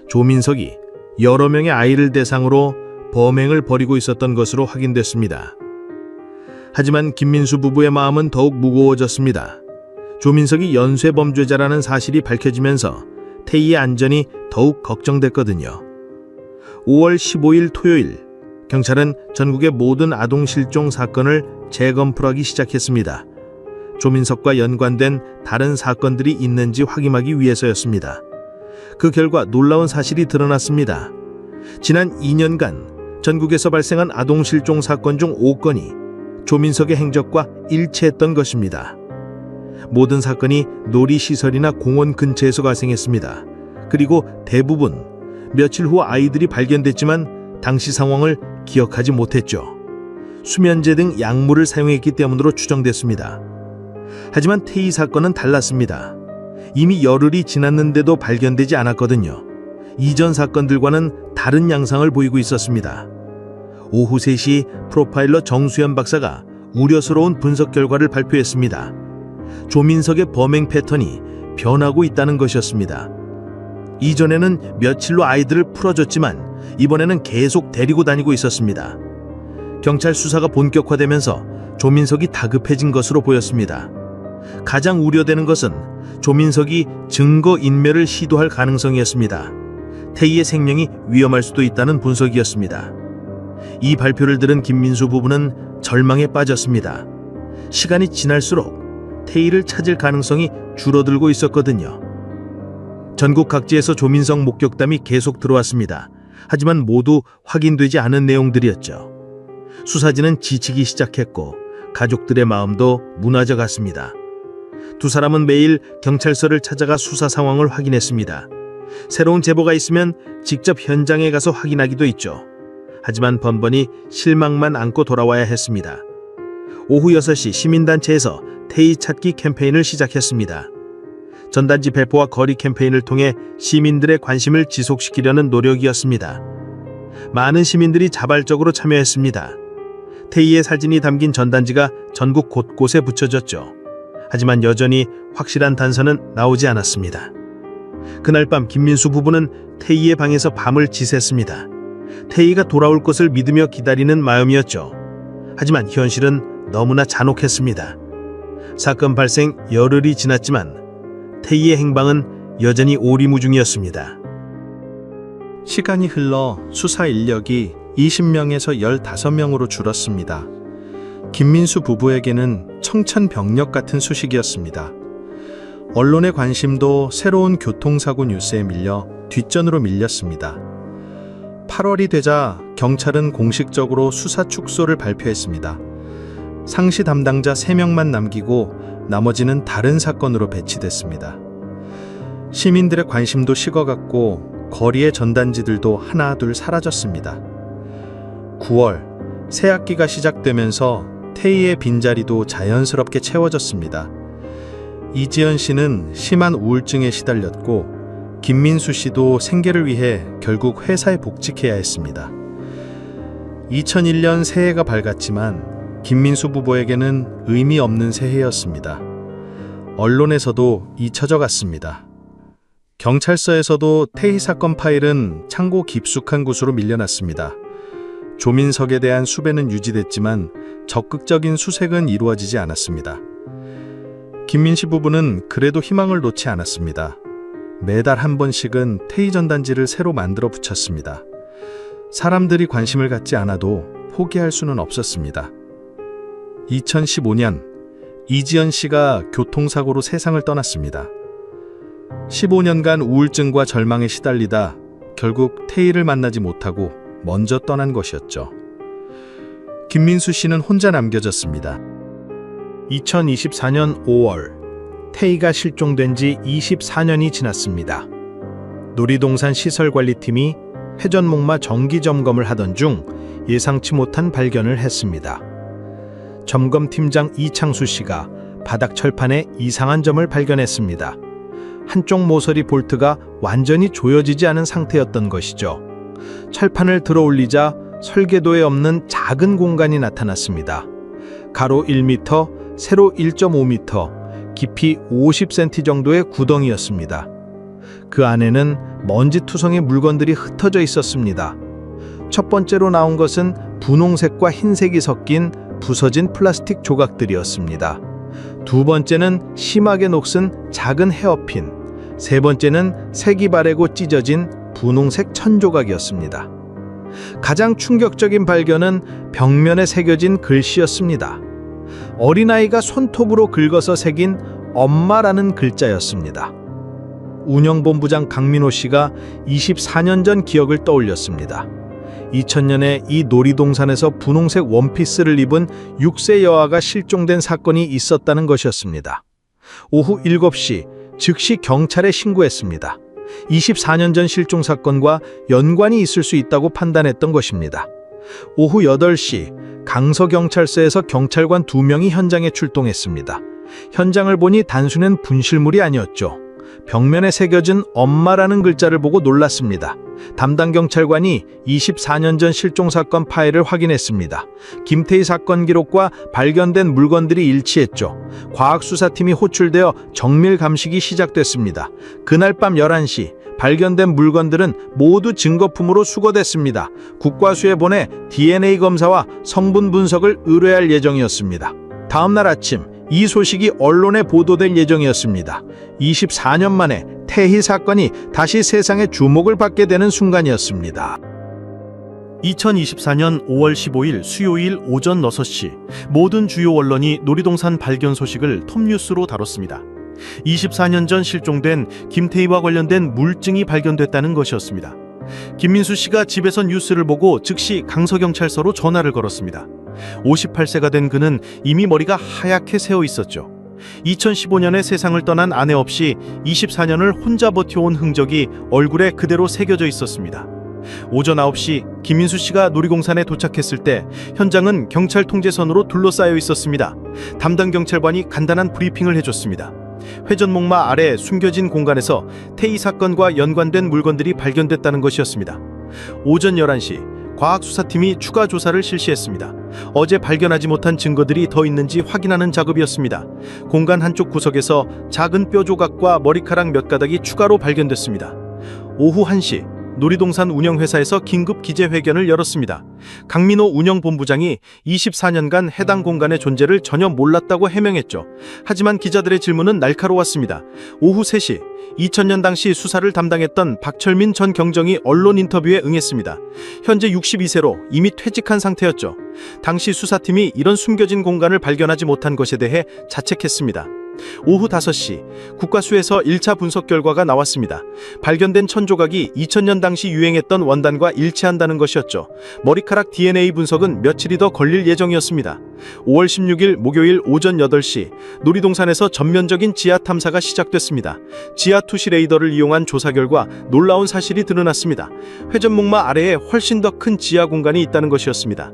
조민석이 여러 명의 아이를 대상으로 범행을 벌이고 있었던 것으로 확인됐습니다. 하지만 김민수 부부의 마음은 더욱 무거워졌습니다. 조민석이 연쇄범죄자라는 사실이 밝혀지면서 태희의 안전이 더욱 걱정됐거든요. 5월 15일 토요일, 경찰은 전국의 모든 아동 실종 사건을 재검토하기 시작했습니다. 조민석과 연관된 다른 사건들이 있는지 확인하기 위해서였습니다. 그 결과 놀라운 사실이 드러났습니다. 지난 2년간 전국에서 발생한 아동 실종 사건 중 5건이 조민석의 행적과 일치했던 것입니다. 모든 사건이 놀이시설이나 공원 근처에서 발생했습니다. 그리고 대부분 며칠 후 아이들이 발견됐지만 당시 상황을 기억하지 못했죠. 수면제 등 약물을 사용했기 때문으로 추정됐습니다. 하지만 태희 사건은 달랐습니다. 이미 열흘이 지났는데도 발견되지 않았거든요. 이전 사건들과는 다른 양상을 보이고 있었습니다. 오후 3시 프로파일러 정수현 박사가 우려스러운 분석 결과를 발표했습니다. 조민석의 범행 패턴이 변하고 있다는 것이었습니다. 이전에는 며칠로 아이들을 풀어줬지만 이번에는 계속 데리고 다니고 있었습니다. 경찰 수사가 본격화되면서 조민석이 다급해진 것으로 보였습니다. 가장 우려되는 것은 조민석이 증거인멸을 시도할 가능성이었습니다. 태희의 생명이 위험할 수도 있다는 분석이었습니다. 이 발표를 들은 김민수 부부는 절망에 빠졌습니다. 시간이 지날수록 태희를 찾을 가능성이 줄어들고 있었거든요. 전국 각지에서 조민석 목격담이 계속 들어왔습니다. 하지만 모두 확인되지 않은 내용들이었죠. 수사진은 지치기 시작했고 가족들의 마음도 무너져 갔습니다. 두 사람은 매일 경찰서를 찾아가 수사 상황을 확인했습니다. 새로운 제보가 있으면 직접 현장에 가서 확인하기도 했죠. 하지만 번번이 실망만 안고 돌아와야 했습니다. 오후 6시 시민단체에서 태희 찾기 캠페인을 시작했습니다. 전단지 배포와 거리 캠페인을 통해 시민들의 관심을 지속시키려는 노력이었습니다. 많은 시민들이 자발적으로 참여했습니다. 태희의 사진이 담긴 전단지가 전국 곳곳에 붙여졌죠. 하지만 여전히 확실한 단서는 나오지 않았습니다. 그날 밤 김민수 부부는 태희의 방에서 밤을 지샜습니다. 태희가 돌아올 것을 믿으며 기다리는 마음이었죠. 하지만 현실은 너무나 잔혹했습니다. 사건 발생 열흘이 지났지만 태희의 행방은 여전히 오리무중이었습니다. 시간이 흘러 수사 인력이 20명에서 15명으로 줄었습니다. 김민수 부부에게는 청천벽력 같은 소식이었습니다. 언론의 관심도 새로운 교통사고 뉴스에 밀려 뒷전으로 밀렸습니다. 8월이 되자 경찰은 공식적으로 수사 축소를 발표했습니다. 상시 담당자 3명만 남기고 나머지는 다른 사건으로 배치됐습니다. 시민들의 관심도 식어갔고 거리의 전단지들도 하나둘 사라졌습니다. 9월, 새학기가 시작되면서 태희의 빈자리도 자연스럽게 채워졌습니다. 이지연 씨는 심한 우울증에 시달렸고 김민수 씨도 생계를 위해 결국 회사에 복직해야 했습니다. 2001년 새해가 밝았지만 김민수 부부에게는 의미 없는 새해였습니다. 언론에서도 잊혀져 갔습니다. 경찰서에서도 태희 사건 파일은 창고 깊숙한 곳으로 밀려났습니다. 조민석에 대한 수배는 유지됐지만 적극적인 수색은 이루어지지 않았습니다. 김민씨 부부는 그래도 희망을 놓지 않았습니다. 매달 한 번씩은 태희 전단지를 새로 만들어 붙였습니다. 사람들이 관심을 갖지 않아도 포기할 수는 없었습니다. 2015년, 이지연 씨가 교통사고로 세상을 떠났습니다. 15년간 우울증과 절망에 시달리다 결국 태희를 만나지 못하고 먼저 떠난 것이었죠. 김민수 씨는 혼자 남겨졌습니다. 2024년 5월, 태희가 실종된 지 24년이 지났습니다. 놀이동산 시설관리팀이 회전목마 정기점검을 하던 중 예상치 못한 발견을 했습니다. 점검팀장 이창수 씨가 바닥 철판에 이상한 점을 발견했습니다. 한쪽 모서리 볼트가 완전히 조여지지 않은 상태였던 것이죠. 철판을 들어 올리자 설계도에 없는 작은 공간이 나타났습니다. 가로 1m, 세로 1.5m, 깊이 50cm 정도의 구덩이였습니다. 그 안에는 먼지투성의 물건들이 흩어져 있었습니다. 첫 번째로 나온 것은 분홍색과 흰색이 섞인 부서진 플라스틱 조각들이었습니다. 두 번째는 심하게 녹슨 작은 헤어핀, 세 번째는 색이 바래고 찢어진 분홍색 천조각이었습니다. 가장 충격적인 발견은 벽면에 새겨진 글씨였습니다. 어린아이가 손톱으로 긁어서 새긴 엄마라는 글자였습니다. 운영본부장 강민호 씨가 24년 전 기억을 떠올렸습니다. 2000년에 이 놀이동산에서 분홍색 원피스를 입은 6세 여아가 실종된 사건이 있었다는 것이었습니다. 오후 7시 즉시 경찰에 신고했습니다. 24년 전 실종 사건과 연관이 있을 수 있다고 판단했던 것입니다. 오후 8시 강서경찰서에서 경찰관 2명이 현장에 출동했습니다. 현장을 보니 단순한 분실물이 아니었죠. 벽면에 새겨진 엄마라는 글자를 보고 놀랐습니다. 담당 경찰관이 24년 전 실종 사건 파일을 확인했습니다. 김태희 사건 기록과 발견된 물건들이 일치했죠. 과학수사팀이 호출되어 정밀 감식이 시작됐습니다. 그날 밤 11시 발견된 물건들은 모두 증거품으로 수거됐습니다. 국과수에 보내 DNA 검사와 성분 분석을 의뢰할 예정이었습니다. 다음 날 아침 이 소식이 언론에 보도될 예정이었습니다. 24년 만에 태희 사건이 다시 세상의 주목을 받게 되는 순간이었습니다. 2024년 5월 15일 수요일 오전 6시 모든 주요 언론이 놀이동산 발견 소식을 톱뉴스로 다뤘습니다. 24년 전 실종된 김태희와 관련된 물증이 발견됐다는 것이었습니다. 김민수 씨가 집에서 뉴스를 보고 즉시 강서경찰서로 전화를 걸었습니다. 58세가 된 그는 이미 머리가 하얗게 새어 있었죠. 2015년에 세상을 떠난 아내 없이 24년을 혼자 버텨온 흔적이 얼굴에 그대로 새겨져 있었습니다. 오전 9시 김민수 씨가 놀이공산에 도착했을 때 현장은 경찰 통제선으로 둘러싸여 있었습니다. 담당 경찰관이 간단한 브리핑을 해줬습니다. 회전목마 아래 숨겨진 공간에서 태희 사건과 연관된 물건들이 발견됐다는 것이었습니다. 오전 11시 과학수사팀이 추가 조사를 실시했습니다. 어제 발견하지 못한 증거들이 더 있는지 확인하는 작업이었습니다. 공간 한쪽 구석에서 작은 뼈 조각과 머리카락 몇 가닥이 추가로 발견됐습니다. 오후 1시 놀이동산 운영회사에서 긴급 기재회견을 열었습니다. 강민호 운영본부장이 24년간 해당 공간의 존재를 전혀 몰랐다고 해명했죠. 하지만 기자들의 질문은 날카로웠습니다. 오후 3시 2000년 당시 수사를 담당했던 박철민 전 경정이 언론 인터뷰에 응했습니다. 현재 62세로 이미 퇴직한 상태였죠. 당시 수사팀이 이런 숨겨진 공간을 발견하지 못한 것에 대해 자책했습니다. 오후 5시 국과수에서 1차 분석 결과가 나왔습니다. 발견된 천조각이 2000년 당시 유행했던 원단과 일치한다는 것이었죠. 머리카락 DNA 분석은 며칠이 더 걸릴 예정이었습니다. 5월 16일 목요일 오전 8시 놀이동산에서 전면적인 지하 탐사가 시작됐습니다. 지하 투시 레이더를 이용한 조사 결과 놀라운 사실이 드러났습니다. 회전목마 아래에 훨씬 더 큰 지하 공간이 있다는 것이었습니다.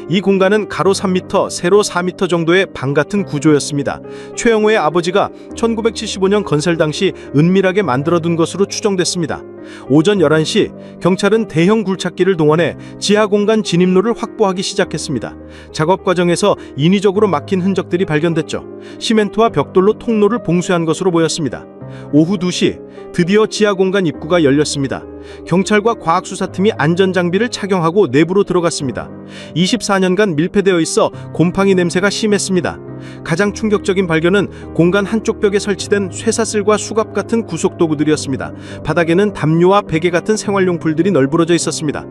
이 공간은 가로 3m, 세로 4m 정도의 방 같은 구조였습니다. 최영호의 아버지가 1975년 건설 당시 은밀하게 만들어둔 것으로 추정됐습니다. 오전 11시 경찰은 대형 굴착기를 동원해 지하 공간 진입로를 확보하기 시작했습니다. 작업 과정에서 인위적으로 막힌 흔적들이 발견됐죠. 시멘트와 벽돌로 통로를 봉쇄한 것으로 보였습니다. 오후 2시 드디어 지하 공간 입구가 열렸습니다. 경찰과 과학수사팀이 안전장비를 착용하고 내부로 들어갔습니다. 24년간 밀폐되어 있어 곰팡이 냄새가 심했습니다. 가장 충격적인 발견은 공간 한쪽 벽에 설치된 쇠사슬과 수갑 같은 구속도구들이었습니다. 바닥에는 담요와 베개 같은 생활용품들이 널브러져 있었습니다.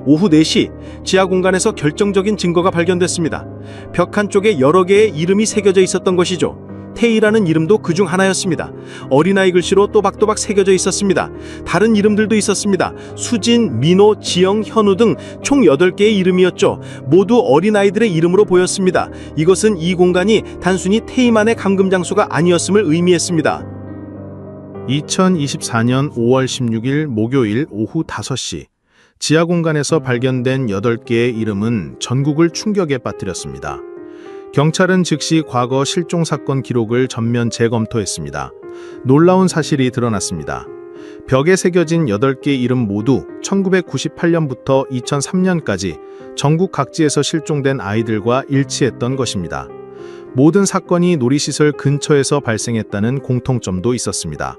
오후 4시 지하 공간에서 결정적인 증거가 발견됐습니다. 벽 한쪽에 여러 개의 이름이 새겨져 있었던 것이죠. 태희라는 이름도 그중 하나였습니다. 어린아이 글씨로 또박또박 새겨져 있었습니다. 다른 이름들도 있었습니다. 수진, 민호, 지영, 현우 등 총 8개의 이름이었죠. 모두 어린아이들의 이름으로 보였습니다. 이것은 이 공간이 단순히 태희만의 감금 장소가 아니었음을 의미했습니다. 2024년 5월 16일 목요일 오후 5시 지하 공간에서 발견된 8개의 이름은 전국을 충격에 빠뜨렸습니다. 경찰은 즉시 과거 실종 사건 기록을 전면 재검토했습니다. 놀라운 사실이 드러났습니다. 벽에 새겨진 8개 이름 모두 1998년부터 2003년까지 전국 각지에서 실종된 아이들과 일치했던 것입니다. 모든 사건이 놀이시설 근처에서 발생했다는 공통점도 있었습니다.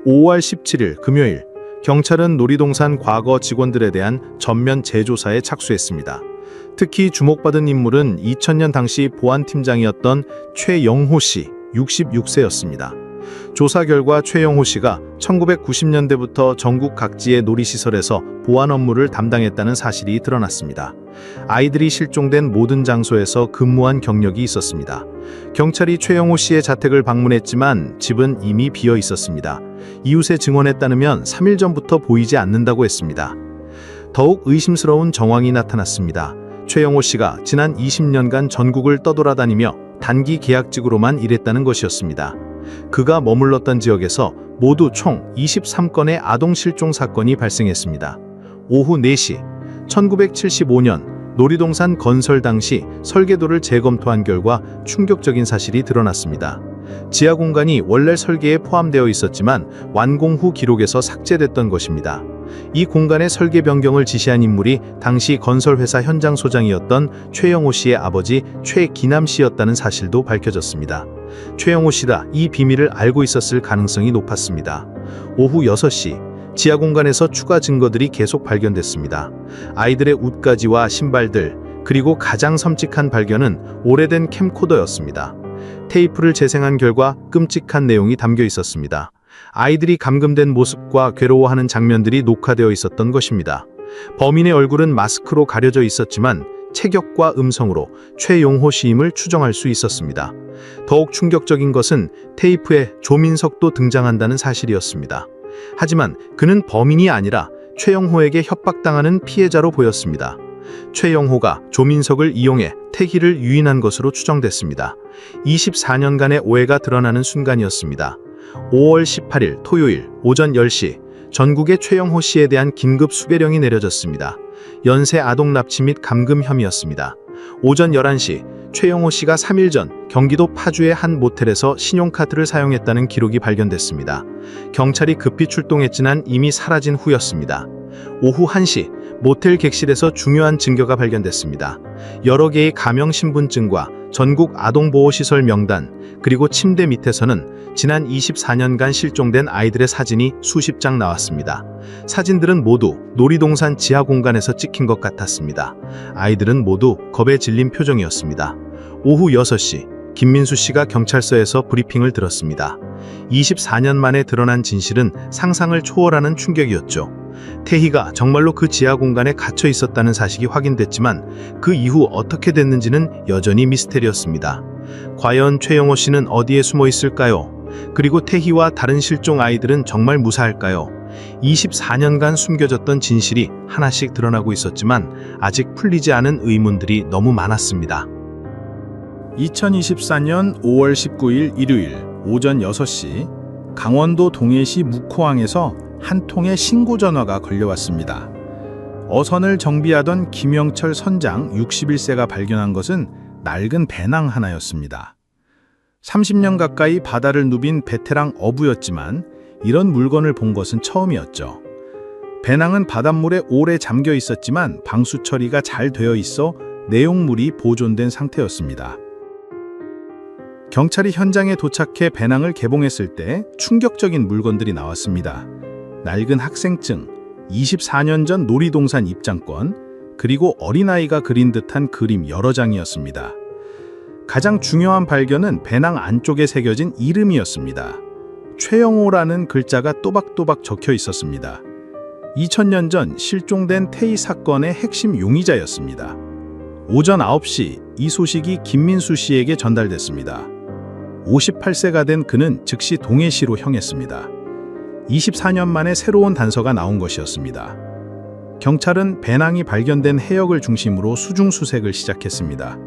5월 17일 금요일, 경찰은 놀이동산 과거 직원들에 대한 전면 재조사에 착수했습니다. 특히 주목받은 인물은 2000년 당시 보안팀장이었던 최영호 씨, 66세였습니다. 조사 결과 최영호 씨가 1990년대부터 전국 각지의 놀이시설에서 보안 업무를 담당했다는 사실이 드러났습니다. 아이들이 실종된 모든 장소에서 근무한 경력이 있었습니다. 경찰이 최영호 씨의 자택을 방문했지만 집은 이미 비어 있었습니다. 이웃의 증언에 따르면 3일 전부터 보이지 않는다고 했습니다. 더욱 의심스러운 정황이 나타났습니다. 최영호 씨가 지난 20년간 전국을 떠돌아다니며 단기 계약직으로만 일했다는 것이었습니다. 그가 머물렀던 지역에서 모두 총 23건의 아동 실종 사건이 발생했습니다. 오후 4시, 1975년 놀이동산 건설 당시 설계도를 재검토한 결과 충격적인 사실이 드러났습니다. 지하 공간이 원래 설계에 포함되어 있었지만 완공 후 기록에서 삭제됐던 것입니다. 이 공간의 설계 변경을 지시한 인물이 당시 건설회사 현장 소장이었던 최영호 씨의 아버지 최기남 씨였다는 사실도 밝혀졌습니다. 최영호 씨가 이 비밀을 알고 있었을 가능성이 높았습니다. 오후 6시, 지하 공간에서 추가 증거들이 계속 발견됐습니다. 아이들의 옷가지와 신발들, 그리고 가장 섬찟한 발견은 오래된 캠코더였습니다. 테이프를 재생한 결과 끔찍한 내용이 담겨 있었습니다. 아이들이 감금된 모습과 괴로워하는 장면들이 녹화되어 있었던 것입니다. 범인의 얼굴은 마스크로 가려져 있었지만 체격과 음성으로 최용호 씨임을 추정할 수 있었습니다. 더욱 충격적인 것은 테이프에 조민석도 등장한다는 사실이었습니다. 하지만 그는 범인이 아니라 최영호에게 협박당하는 피해자로 보였습니다. 최영호가 조민석을 이용해 태희를 유인한 것으로 추정됐습니다. 24년간의 오해가 드러나는 순간이었습니다. 5월 18일 토요일 오전 10시 전국의 최영호 씨에 대한 긴급 수배령이 내려졌습니다. 연쇄 아동 납치 및 감금 혐의였습니다. 오전 11시 최영호 씨가 3일 전 경기도 파주의 한 모텔에서 신용카드를 사용했다는 기록이 발견됐습니다. 경찰이 급히 출동했지만 이미 사라진 후였습니다. 오후 1시 모텔 객실에서 중요한 증거가 발견됐습니다. 여러 개의 가명 신분증과 전국 아동보호시설 명단, 그리고 침대 밑에서는 지난 24년간 실종된 아이들의 사진이 수십 장 나왔습니다. 사진들은 모두 놀이동산 지하 공간에서 찍힌 것 같았습니다. 아이들은 모두 겁에 질린 표정이었습니다. 오후 6시 김민수 씨가 경찰서에서 브리핑을 들었습니다. 24년 만에 드러난 진실은 상상을 초월하는 충격이었죠. 태희가 정말로 그 지하 공간에 갇혀 있었다는 사실이 확인됐지만 그 이후 어떻게 됐는지는 여전히 미스테리였습니다. 과연 최영호 씨는 어디에 숨어 있을까요? 그리고 태희와 다른 실종 아이들은 정말 무사할까요? 24년간 숨겨졌던 진실이 하나씩 드러나고 있었지만 아직 풀리지 않은 의문들이 너무 많았습니다. 2024년 5월 19일 일요일 오전 6시 강원도 동해시 묵호항에서 한 통의 신고 전화가 걸려왔습니다. 어선을 정비하던 김영철 선장 61세가 발견한 것은 낡은 배낭 하나였습니다. 30년 가까이 바다를 누빈 베테랑 어부였지만 이런 물건을 본 것은 처음이었죠. 배낭은 바닷물에 오래 잠겨 있었지만 방수 처리가 잘 되어 있어 내용물이 보존된 상태였습니다. 경찰이 현장에 도착해 배낭을 개봉했을 때 충격적인 물건들이 나왔습니다. 낡은 학생증, 24년 전 놀이동산 입장권, 그리고 어린아이가 그린 듯한 그림 여러 장이었습니다. 가장 중요한 발견은 배낭 안쪽에 새겨진 이름이었습니다. 최영호라는 글자가 또박또박 적혀 있었습니다. 2000년 전 실종된 태희 사건의 핵심 용의자였습니다. 오전 9시 이 소식이 김민수 씨에게 전달됐습니다. 58세가 된 그는 즉시 동해시로 향했습니다. 24년 만에 새로운 단서가 나온 것이었습니다. 경찰은 배낭이 발견된 해역을 중심으로 수중수색을 시작했습니다.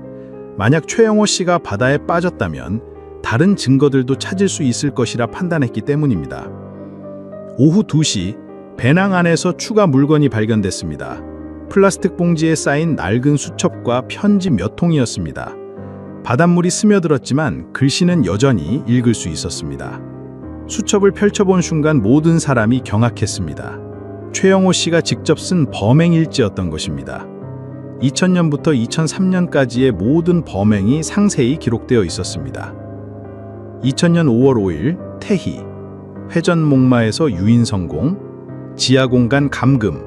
만약 최영호 씨가 바다에 빠졌다면 다른 증거들도 찾을 수 있을 것이라 판단했기 때문입니다. 오후 2시 배낭 안에서 추가 물건이 발견됐습니다. 플라스틱 봉지에 쌓인 낡은 수첩과 편지 몇 통이었습니다. 바닷물이 스며들었지만 글씨는 여전히 읽을 수 있었습니다. 수첩을 펼쳐본 순간 모든 사람이 경악했습니다. 최영호 씨가 직접 쓴 범행일지였던 것입니다. 2000년부터 2003년까지의 모든 범행이 상세히 기록되어 있었습니다. 2000년 5월 5일 태희, 회전목마에서 유인 성공, 지하공간 감금,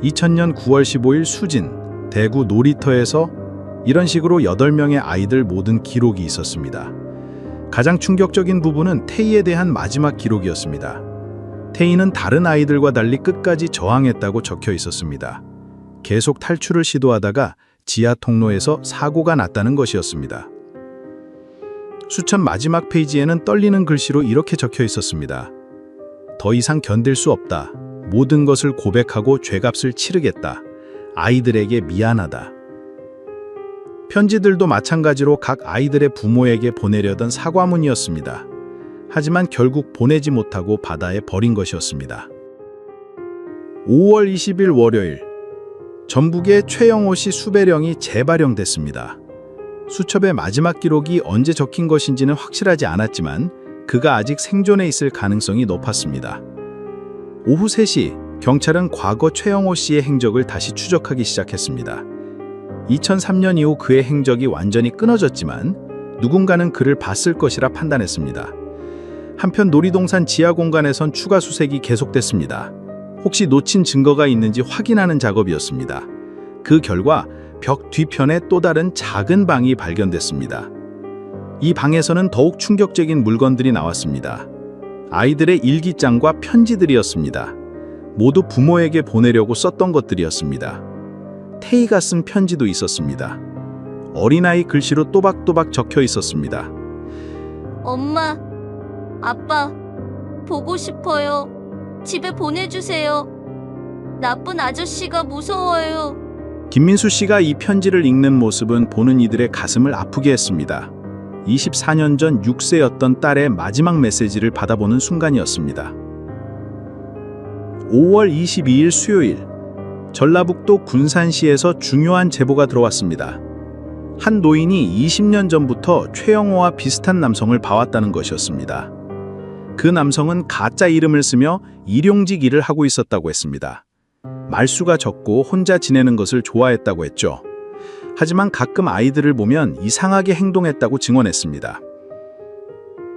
2000년 9월 15일 수진, 대구 놀이터에서 이런 식으로 8명의 아이들 모든 기록이 있었습니다. 가장 충격적인 부분은 태희에 대한 마지막 기록이었습니다. 태희는 다른 아이들과 달리 끝까지 저항했다고 적혀 있었습니다. 계속 탈출을 시도하다가 지하 통로에서 사고가 났다는 것이었습니다. 수첩 마지막 페이지에는 떨리는 글씨로 이렇게 적혀 있었습니다. 더 이상 견딜 수 없다. 모든 것을 고백하고 죄값을 치르겠다. 아이들에게 미안하다. 편지들도 마찬가지로 각 아이들의 부모에게 보내려던 사과문이었습니다. 하지만 결국 보내지 못하고 바다에 버린 것이었습니다. 5월 20일 월요일, 전북의 최영호 씨 수배령이 재발령됐습니다. 수첩의 마지막 기록이 언제 적힌 것인지는 확실하지 않았지만 그가 아직 생존해 있을 가능성이 높았습니다. 오후 3시, 경찰은 과거 최영호 씨의 행적을 다시 추적하기 시작했습니다. 2003년 이후 그의 행적이 완전히 끊어졌지만 누군가는 그를 봤을 것이라 판단했습니다. 한편 놀이동산 지하 공간에선 추가 수색이 계속됐습니다. 혹시 놓친 증거가 있는지 확인하는 작업이었습니다. 그 결과 벽 뒤편에 또 다른 작은 방이 발견됐습니다. 이 방에서는 더욱 충격적인 물건들이 나왔습니다. 아이들의 일기장과 편지들이었습니다. 모두 부모에게 보내려고 썼던 것들이었습니다. 태희가 쓴 편지도 있었습니다. 어린아이 글씨로 또박또박 적혀 있었습니다. 엄마, 아빠, 보고 싶어요. 집에 보내주세요. 나쁜 아저씨가 무서워요. 김민수 씨가 이 편지를 읽는 모습은 보는 이들의 가슴을 아프게 했습니다. 24년 전 6세였던 딸의 마지막 메시지를 받아보는 순간이었습니다. 5월 22일 수요일, 전라북도 군산시에서 중요한 제보가 들어왔습니다. 한 노인이 20년 전부터 최영호와 비슷한 남성을 봐왔다는 것이었습니다. 그 남성은 가짜 이름을 쓰며 일용직 일을 하고 있었다고 했습니다. 말수가 적고 혼자 지내는 것을 좋아했다고 했죠. 하지만 가끔 아이들을 보면 이상하게 행동했다고 증언했습니다.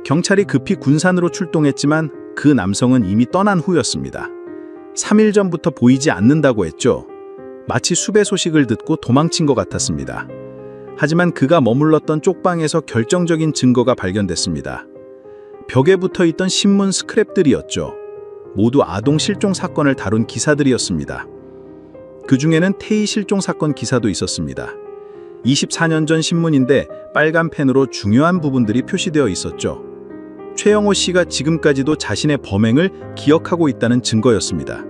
경찰이 급히 군산으로 출동했지만 그 남성은 이미 떠난 후였습니다. 3일 전부터 보이지 않는다고 했죠. 마치 수배 소식을 듣고 도망친 것 같았습니다. 하지만 그가 머물렀던 쪽방에서 결정적인 증거가 발견됐습니다. 벽에 붙어 있던 신문 스크랩들이었죠. 모두 아동 실종 사건을 다룬 기사들이었습니다. 그 중에는 태희 실종 사건 기사도 있었습니다. 24년 전 신문인데 빨간 펜으로 중요한 부분들이 표시되어 있었죠. 최영호 씨가 지금까지도 자신의 범행을 기억하고 있다는 증거였습니다.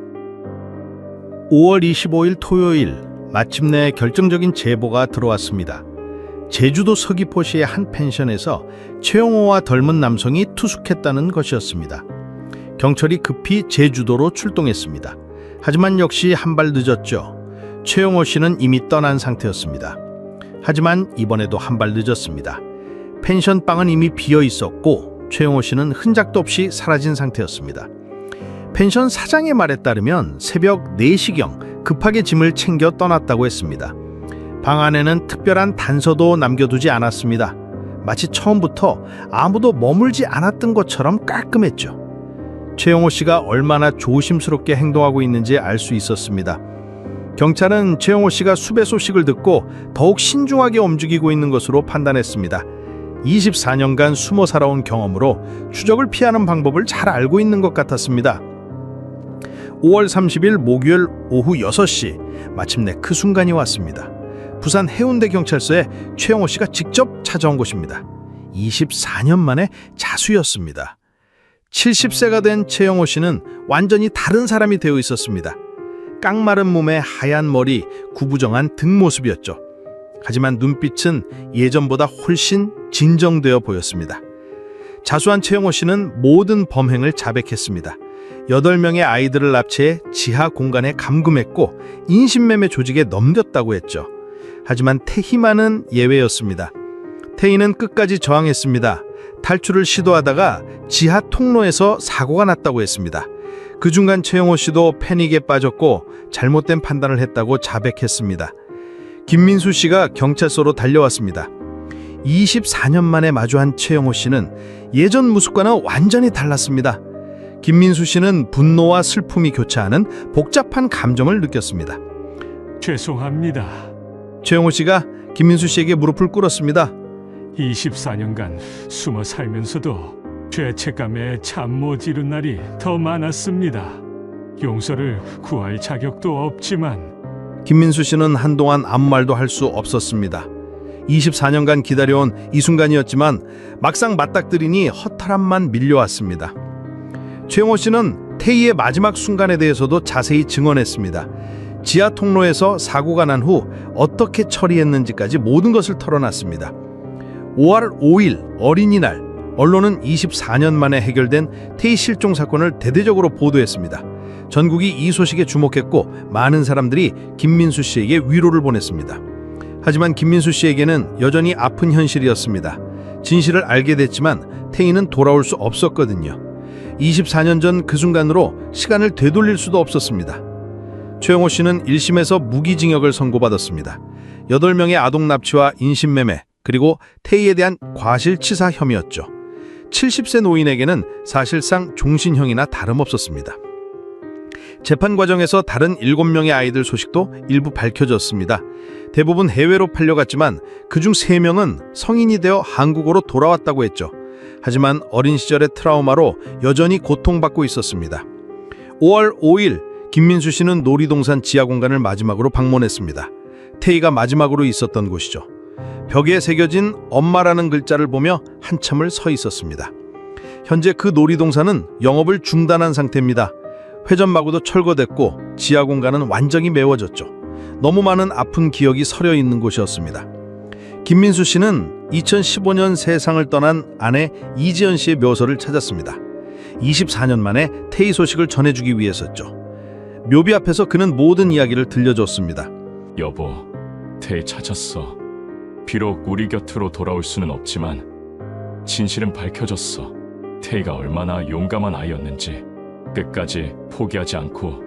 5월 25일 토요일 마침내 결정적인 제보가 들어왔습니다. 제주도 서귀포시의 한 펜션에서 최영호와 닮은 남성이 투숙했다는 것이었습니다. 경찰이 급히 제주도로 출동했습니다. 하지만 역시 한 발 늦었죠. 최영호 씨는 이미 떠난 상태였습니다. 하지만 이번에도 한 발 늦었습니다. 펜션 방은 이미 비어 있었고 최영호 씨는 흔적도 없이 사라진 상태였습니다. 펜션 사장의 말에 따르면 새벽 4시경 급하게 짐을 챙겨 떠났다고 했습니다. 방 안에는 특별한 단서도 남겨두지 않았습니다. 마치 처음부터 아무도 머물지 않았던 것처럼 깔끔했죠. 최영호 씨가 얼마나 조심스럽게 행동하고 있는지 알 수 있었습니다. 경찰은 최영호 씨가 수배 소식을 듣고 더욱 신중하게 움직이고 있는 것으로 판단했습니다. 24년간 숨어 살아온 경험으로 추적을 피하는 방법을 잘 알고 있는 것 같았습니다. 5월 30일 목요일 오후 6시 마침내 그 순간이 왔습니다. 부산 해운대 경찰서에 최영호 씨가 직접 찾아온 곳입니다. 24년 만에 자수였습니다. 70세가 된 최영호 씨는 완전히 다른 사람이 되어 있었습니다. 깡마른 몸에 하얀 머리, 구부정한 등 모습이었죠. 하지만 눈빛은 예전보다 훨씬 진정되어 보였습니다. 자수한 최영호 씨는 모든 범행을 자백했습니다. 8명의 아이들을 납치해 지하 공간에 감금했고 인신매매 조직에 넘겼다고 했죠. 하지만 태희만은 예외였습니다. 태희는 끝까지 저항했습니다. 탈출을 시도하다가 지하 통로에서 사고가 났다고 했습니다. 그 중간 최영호 씨도 패닉에 빠졌고 잘못된 판단을 했다고 자백했습니다. 김민수 씨가 경찰서로 달려왔습니다. 24년 만에 마주한 최영호 씨는 예전 모습과는 완전히 달랐습니다. 김민수 씨는 분노와 슬픔이 교차하는 복잡한 감정을 느꼈습니다. 죄송합니다. 최영호 씨가 김민수 씨에게 무릎을 꿇었습니다. 24년간 숨어 살면서도 죄책감에 잠 못 이룬 날이 더 많았습니다. 용서를 구할 자격도 없지만 김민수 씨는 한동안 아무 말도 할 수 없었습니다. 24년간 기다려온 이 순간이었지만 막상 맞닥뜨리니 허탈함만 밀려왔습니다. 최영호 씨는 태희의 마지막 순간에 대해서도 자세히 증언했습니다. 지하 통로에서 사고가 난 후 어떻게 처리했는지까지 모든 것을 털어놨습니다. 5월 5일 어린이날, 언론은 24년 만에 해결된 태희 실종 사건을 대대적으로 보도했습니다. 전국이 이 소식에 주목했고 많은 사람들이 김민수 씨에게 위로를 보냈습니다. 하지만 김민수 씨에게는 여전히 아픈 현실이었습니다. 진실을 알게 됐지만 태희는 돌아올 수 없었거든요. 24년 전 그 순간으로 시간을 되돌릴 수도 없었습니다. 최영호 씨는 1심에서 무기징역을 선고받았습니다. 8명의 아동 납치와 인신매매, 그리고 태희에 대한 과실치사 혐의였죠. 70세 노인에게는 사실상 종신형이나 다름없었습니다. 재판 과정에서 다른 7명의 아이들 소식도 일부 밝혀졌습니다. 대부분 해외로 팔려갔지만 그중 3명은 성인이 되어 한국으로 돌아왔다고 했죠. 하지만 어린 시절의 트라우마로 여전히 고통받고 있었습니다. 5월 5일 김민수 씨는 놀이동산 지하 공간을 마지막으로 방문했습니다. 태희가 마지막으로 있었던 곳이죠. 벽에 새겨진 엄마라는 글자를 보며 한참을 서 있었습니다. 현재 그 놀이동산은 영업을 중단한 상태입니다. 회전마구도 철거됐고 지하 공간은 완전히 메워졌죠. 너무 많은 아픈 기억이 서려 있는 곳이었습니다. 김민수 씨는 2015년 세상을 떠난 아내 이지연 씨의 묘소를 찾았습니다. 24년 만에 태희 소식을 전해주기 위해서였죠. 묘비 앞에서 그는 모든 이야기를 들려줬습니다. 여보, 태희 찾았어. 비록 우리 곁으로 돌아올 수는 없지만 진실은 밝혀졌어. 태희가 얼마나 용감한 아이였는지. 끝까지 포기하지 않고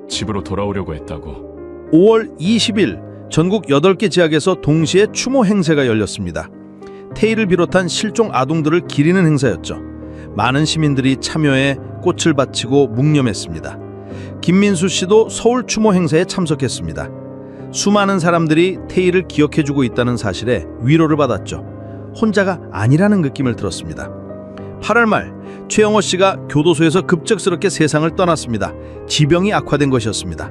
집으로 돌아오려고 했다고. 5월 20일 전국 8개 지역에서 동시에 추모 행사가 열렸습니다. 태희를 비롯한 실종 아동들을 기리는 행사였죠. 많은 시민들이 참여해 꽃을 바치고 묵념했습니다. 김민수 씨도 서울 추모 행사에 참석했습니다. 수많은 사람들이 태희를 기억해주고 있다는 사실에 위로를 받았죠. 혼자가 아니라는 느낌을 들었습니다. 8월 말 최영호 씨가 교도소에서 급작스럽게 세상을 떠났습니다. 지병이 악화된 것이었습니다.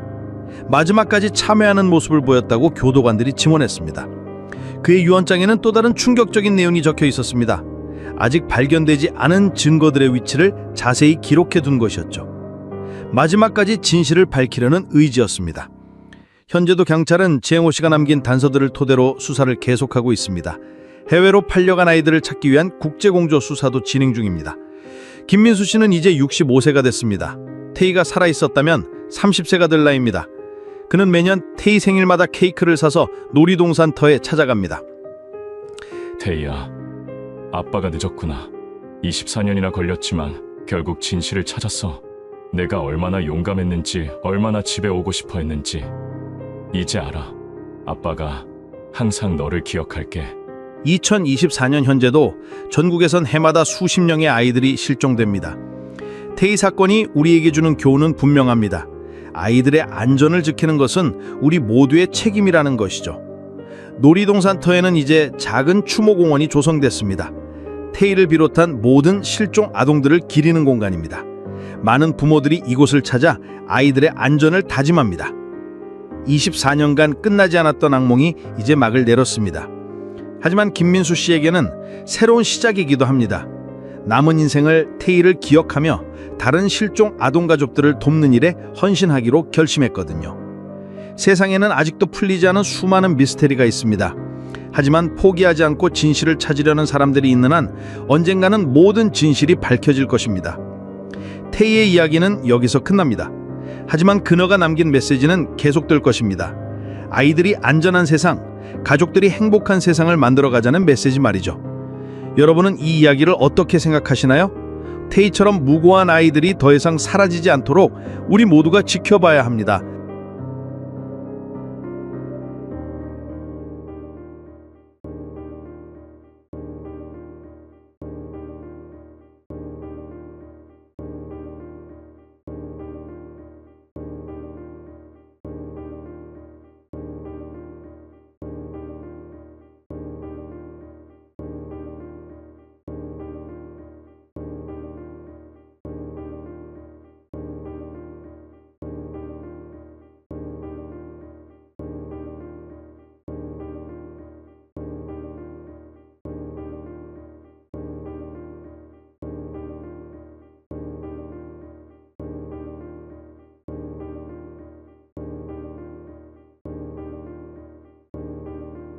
마지막까지 참여하는 모습을 보였다고 교도관들이 증언했습니다. 그의 유언장에는 또 다른 충격적인 내용이 적혀 있었습니다. 아직 발견되지 않은 증거들의 위치를 자세히 기록해 둔 것이었죠. 마지막까지 진실을 밝히려는 의지였습니다. 현재도 경찰은 최영호 씨가 남긴 단서들을 토대로 수사를 계속하고 있습니다. 해외로 팔려간 아이들을 찾기 위한 국제공조 수사도 진행 중입니다. 김민수 씨는 이제 65세가 됐습니다. 태희가 살아있었다면 30세가 될 나이입니다. 그는 매년 태희 생일마다 케이크를 사서 놀이동산 터에 찾아갑니다. 태희야, 아빠가 늦었구나. 24년이나 걸렸지만 결국 진실을 찾았어. 내가 얼마나 용감했는지, 얼마나 집에 오고 싶어 했는지 이제 알아. 아빠가 항상 너를 기억할게. 2024년 현재도 전국에선 해마다 수십 명의 아이들이 실종됩니다. 태희 사건이 우리에게 주는 교훈은 분명합니다. 아이들의 안전을 지키는 것은 우리 모두의 책임이라는 것이죠. 놀이동산터에는 이제 작은 추모공원이 조성됐습니다. 태희를 비롯한 모든 실종 아동들을 기리는 공간입니다. 많은 부모들이 이곳을 찾아 아이들의 안전을 다짐합니다. 24년간 끝나지 않았던 악몽이 이제 막을 내렸습니다. 하지만 김민수 씨에게는 새로운 시작이기도 합니다. 남은 인생을 태희를 기억하며 다른 실종 아동 가족들을 돕는 일에 헌신하기로 결심했거든요. 세상에는 아직도 풀리지 않은 수많은 미스테리가 있습니다. 하지만 포기하지 않고 진실을 찾으려는 사람들이 있는 한 언젠가는 모든 진실이 밝혀질 것입니다. 태희의 이야기는 여기서 끝납니다. 하지만 그녀가 남긴 메시지는 계속될 것입니다. 아이들이 안전한 세상, 가족들이 행복한 세상을 만들어가자는 메시지 말이죠. 여러분은 이 이야기를 어떻게 생각하시나요? 태희처럼 무고한 아이들이 더 이상 사라지지 않도록 우리 모두가 지켜봐야 합니다.